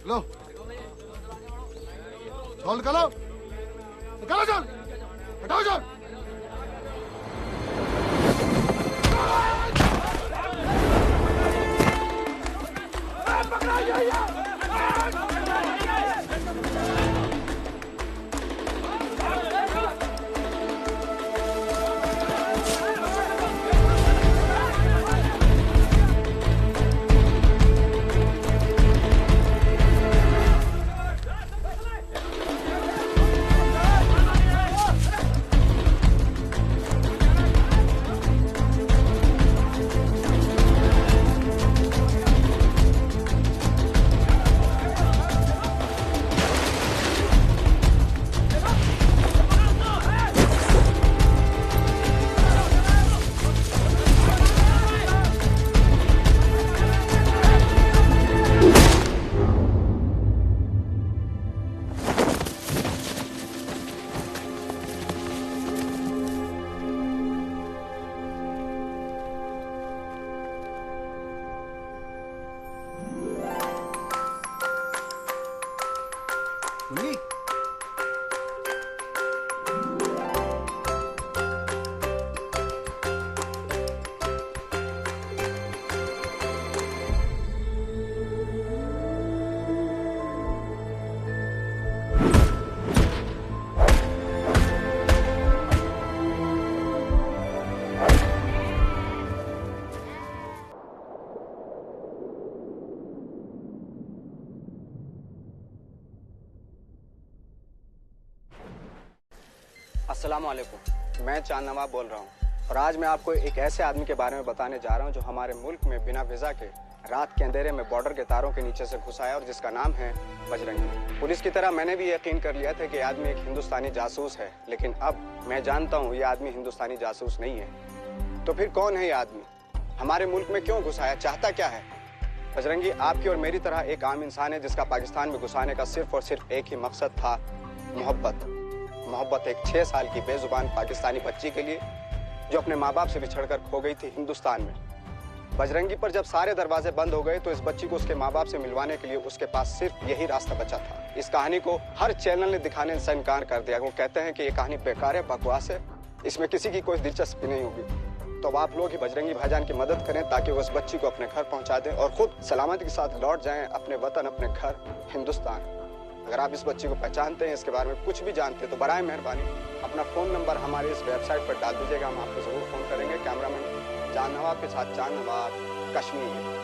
लो चल निकालो, निकालो चल, हटाओ चल। अस्सलाम वालेकुम, मैं चांद नवाब बोल रहा हूँ और आज मैं आपको एक ऐसे आदमी के बारे में बताने जा रहा हूँ जो हमारे मुल्क में बिना वीज़ा के रात के अंधेरे में बॉर्डर के तारों के नीचे से घुस आया और जिसका नाम है बजरंगी। पुलिस की तरह मैंने भी यकीन कर लिया था कि आदमी एक हिंदुस्तानी जासूस है, लेकिन अब मैं जानता हूँ ये आदमी हिंदुस्तानी जासूस नहीं है। तो फिर कौन है ये आदमी? हमारे मुल्क में क्यों घुस आया? चाहता क्या है? बजरंगी आपकी और मेरी तरह एक आम इंसान है जिसका पाकिस्तान में घुसाने का सिर्फ और सिर्फ एक ही मकसद था, मोहब्बत। मोहब्बत एक 6 साल की बेजुबान पाकिस्तानी बच्ची के लिए जो अपने माँ बाप से बिछड़कर खो गई थी हिंदुस्तान में। बजरंगी पर जब सारे दरवाजे बंद हो गए तो इस बच्ची को उसके माँ बाप से मिलवाने के लिए उसके पास सिर्फ यही रास्ता बचा था। इस कहानी को हर चैनल ने दिखाने से इनकार कर दिया। वो कहते हैं कि ये कहानी बेकार है, बकवास है, इसमें किसी की कोई दिलचस्पी नहीं होगी। तो अब आप लोग ही बजरंगी भाईजान की मदद करें ताकि वो उस बच्ची को अपने घर पहुंचा दें और खुद सलामती के साथ लौट जाएं अपने वतन, अपने घर हिंदुस्तान। अगर आप इस बच्ची को पहचानते हैं, इसके बारे में कुछ भी जानते हैं, तो बराए मेहरबानी अपना फ़ोन नंबर हमारे इस वेबसाइट पर डाल दीजिएगा, हम आपको ज़रूर फ़ोन करेंगे। कैमरामैन चांद नवाब के साथ चांद नवाब, कश्मीर।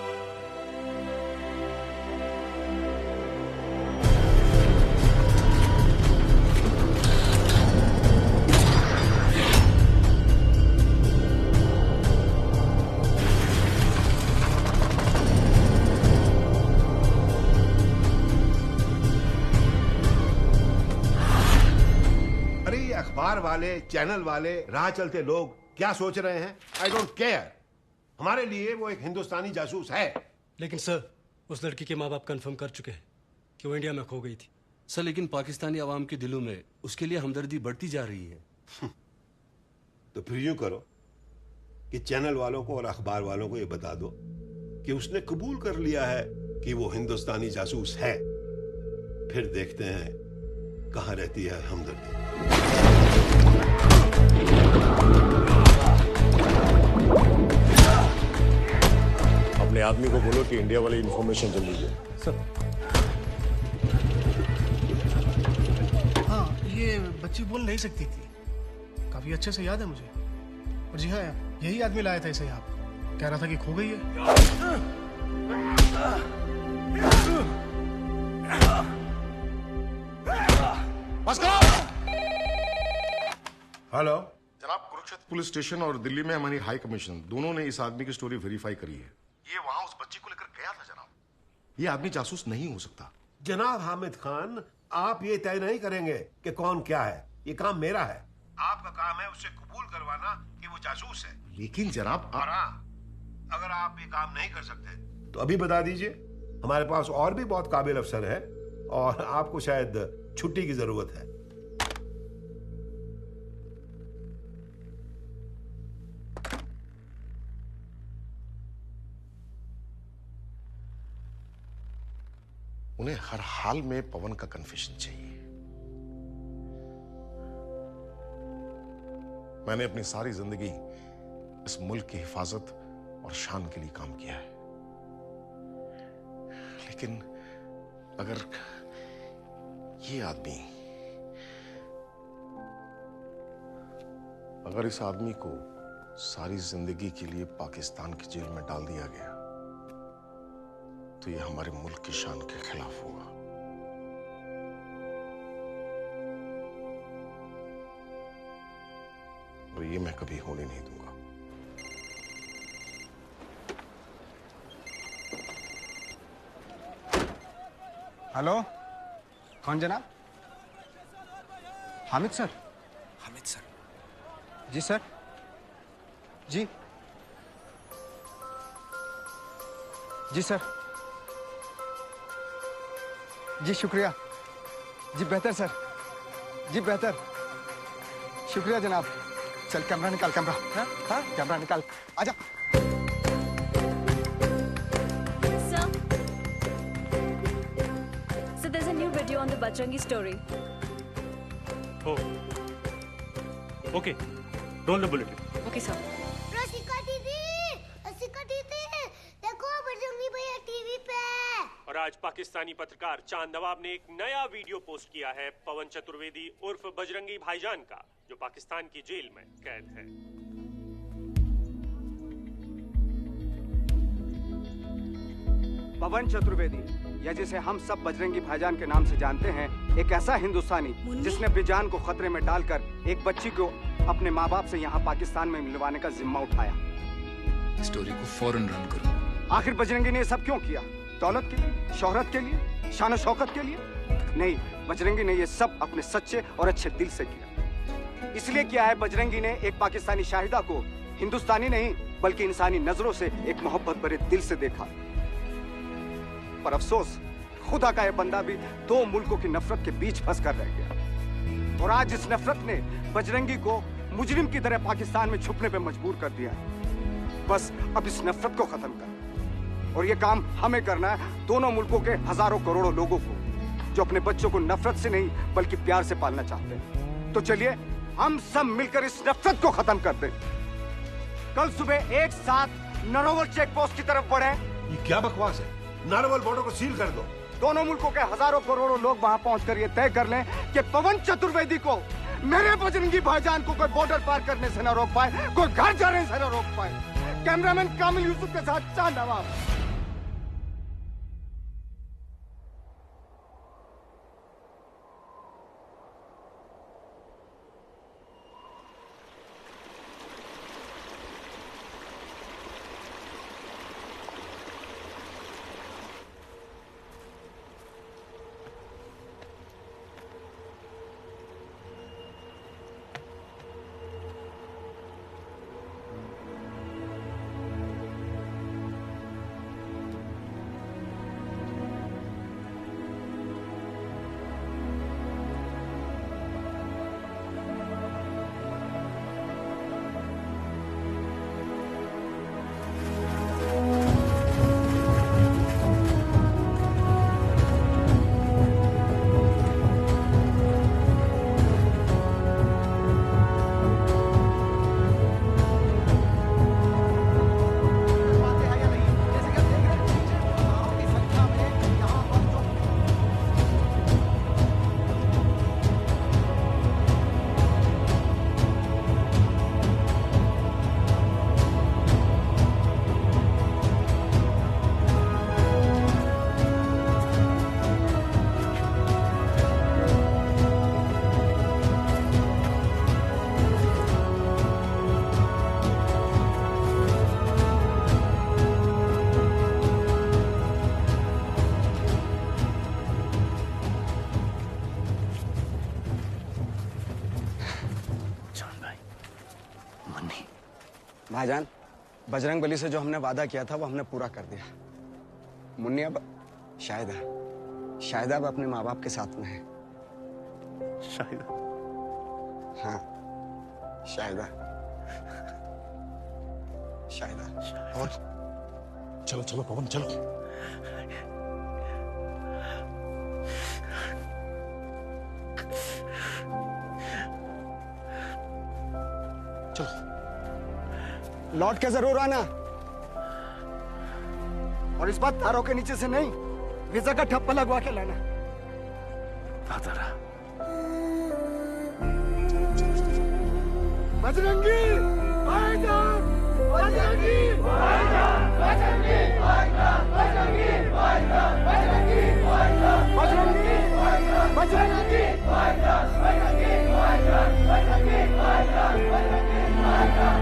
अखबार वाले, चैनल वाले, राह चलते लोग क्या सोच रहे हैं, आई डोंट केयर। हमारे लिए वो एक हिंदुस्तानी जासूस है। लेकिन सर, उस लड़की के माँ बाप कंफर्म कर चुके हैं कि वो इंडिया में खो गई थी। सर, लेकिन पाकिस्तानी आवाम के दिलों में उसके लिए हमदर्दी बढ़ती जा रही है। तो फिर यूं करो कि चैनल वालों को और अखबार वालों को ये बता दो कि उसने कबूल कर लिया है कि वो हिंदुस्तानी जासूस है। फिर देखते हैं कहाँ रहती है हमदर्दी। अपने आदमी को बोलो कि इंडिया वाली इंफॉर्मेशन जल्दी दे। सर, हाँ, ये बच्ची बोल नहीं सकती थी, काफी अच्छे से याद है मुझे। और जी हाँ, यही आदमी लाया था इसे यहाँ, कह रहा था कि खो गई है। बस करो। हेलो जनाब, कुरुक्षेत्र पुलिस स्टेशन और दिल्ली में हमारी हाई कमीशन दोनों ने इस आदमी की स्टोरी वेरीफाई करी है। ये वहां उस बच्ची को लेकर गया था जनाब। ये आदमी जासूस नहीं हो सकता। जनाब हामिद खान, आप ये तय नहीं करेंगे कि कौन क्या है। ये काम मेरा है। आपका काम है उससे कबूल करवाना कि वो जासूस है। लेकिन जनाब और हाँ, अगर आप ये काम नहीं कर सकते तो अभी बता दीजिए। हमारे पास और भी बहुत काबिल अफसर है और आपको शायद छुट्टी की जरूरत है। उन्हें हर हाल में पवन का कन्फेशन चाहिए। मैंने अपनी सारी जिंदगी इस मुल्क की हिफाजत और शान के लिए काम किया है, लेकिन अगर इस आदमी को सारी जिंदगी के लिए पाकिस्तान की जेल में डाल दिया गया तो ये हमारे मुल्क की शान के खिलाफ होगा। और ये मैं कभी होने नहीं दूंगा। हेलो, कौन जनाब? हामिद सर। हामिद सर। जी सर। जी जी सर। जी शुक्रिया। जी बेहतर सर। जी बेहतर। शुक्रिया जनाब। चल कैमरा निकाल, कैमरा। हाँ हाँ, कैमरा निकाल। आजा। So there's a new video on the Bajrangi story. Oh. Okay. Roll the bulletin. Okay, sir. रसिका दीदी, देखो बजरंगी भैया टीवी पे। और आज पाकिस्तानी पत्रकार चांद नवाब ने एक नया वीडियो पोस्ट किया है पवन चतुर्वेदी उर्फ बजरंगी भाईजान का, जो पाकिस्तान की जेल में कैद है। पवन चतुर्वेदी, या जिसे हम सब बजरंगी भाईजान के नाम से जानते हैं, एक ऐसा हिंदुस्तानी जिसने अपनी जान को खतरे में डालकर एक बच्ची को अपने माँ बाप से यहाँ पाकिस्तान में मिलवाने का जिम्मा उठाया। स्टोरी को फौरन रन करो। आखिर बजरंगी ने ये सब क्यों किया? दौलत के लिए, शोहरत के लिए, शान शौकत के लिए? नहीं, बजरंगी ने ये सब अपने सच्चे और अच्छे दिल से किया। इसलिए किया है बजरंगी ने एक पाकिस्तानी शाहिदा को हिंदुस्तानी नहीं बल्कि इंसानी नजरों से एक मोहब्बत भरे दिल से देखा। पर अफसोस, खुदा का यह बंदा भी दो मुल्कों की नफरत के बीच फंस कर रह गया। और आज इस नफरत ने बजरंगी को मुजरिम की तरह पाकिस्तान में छुपने पे मजबूर कर दिया है। बस अब इस नफरत को खत्म कर, और ये काम हमें करना है, दोनों मुल्कों के हजारों करोड़ों लोगों को जो अपने बच्चों को नफरत से नहीं बल्कि प्यार से पालना चाहते हैं। तो चलिए हम सब मिलकर इस नफरत को खत्म कर दें। कल सुबह एक साथ नरोवल चेक पोस्ट की तरफ बढ़े। ये क्या बकवास है? नारवल बॉर्डर को सील कर दो। दोनों मुल्कों के हजारों करोड़ों लोग वहां पहुंचकर ये तय कर लें कि पवन चतुर्वेदी को, मेरे बजरंगी भाईजान को कोई बॉर्डर पार करने से न रोक पाए, कोई घर जाने से न रोक पाए। कैमरामैन कामिल यूसुफ के साथ चांद नवाब। भाईजान, बजरंग बली से जो हमने वादा किया था वो हमने पूरा कर दिया। मुन्नी अब शायद अब अपने माँ बाप के साथ में है। शायद? हाँ, शायद। और चलो चलो पवन चलो। चलो लौट के जरूर आना, और इस बार तारों के नीचे से नहीं, वीजा का ठप्पा लगवा के लाना। बजरंगी भाईजान, बजरंगी भाईजान, बजरंगी भाईजान, बजरंगी भाईजान, बजरंगी भाईजान, बजरंगी भाईजान, बजरंगी भाईजान, बजरंगी भाईजान, बजरंगी भाईजान, बजरंगी भाईजान,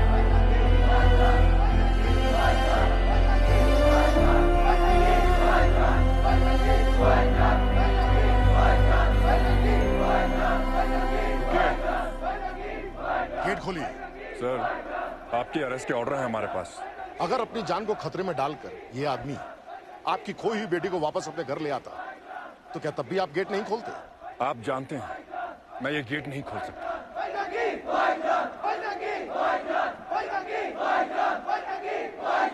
गेट खोलिए। सर, आपकी अरेस्ट के ऑर्डर है हमारे पास। अगर अपनी जान को खतरे में डालकर ये आदमी आपकी खोई हुई बेटी को वापस अपने घर ले आता, तो क्या तब भी आप गेट नहीं खोलते? आप जानते हैं मैं ये गेट नहीं खोल सकता।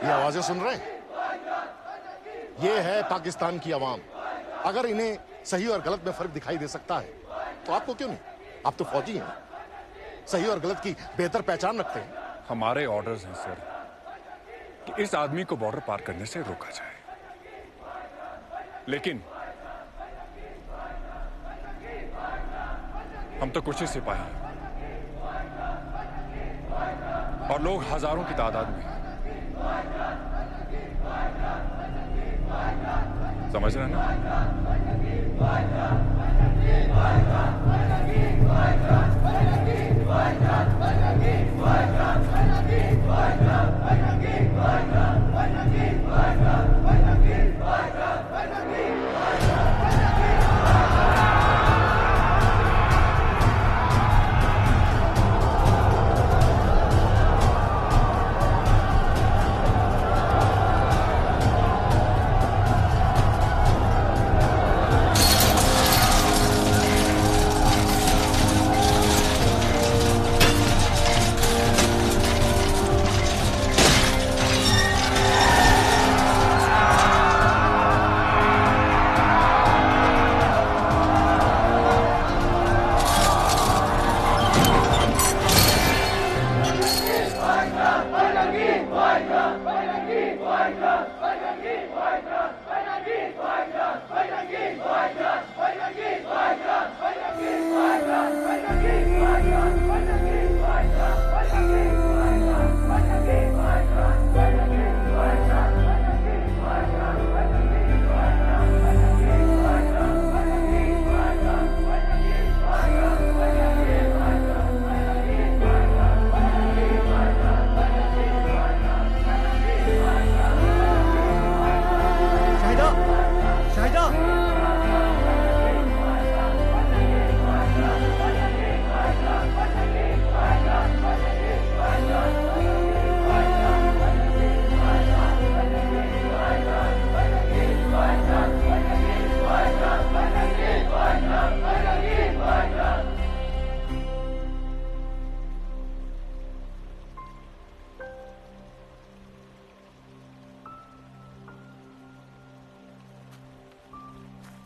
ये आवाजें सुन रहे हैं? ये है पाकिस्तान की आवाम। अगर इन्हें सही और गलत में फर्क दिखाई दे सकता है तो आपको क्यों नहीं? आप तो फौजी हैं, सही और गलत की बेहतर पहचान रखते हैं। हमारे ऑर्डर्स हैं सर कि इस आदमी को बॉर्डर पार करने से रोका जाए, लेकिन हम तो कुछ ही सिपाही हैं और लोग हजारों की तादाद में हैं। समझ रहे हैं ना?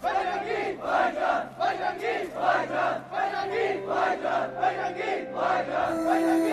Bajrangi Bhaijaan, Bajrangi Bhaijaan, Bajrangi Bhaijaan, Bajrangi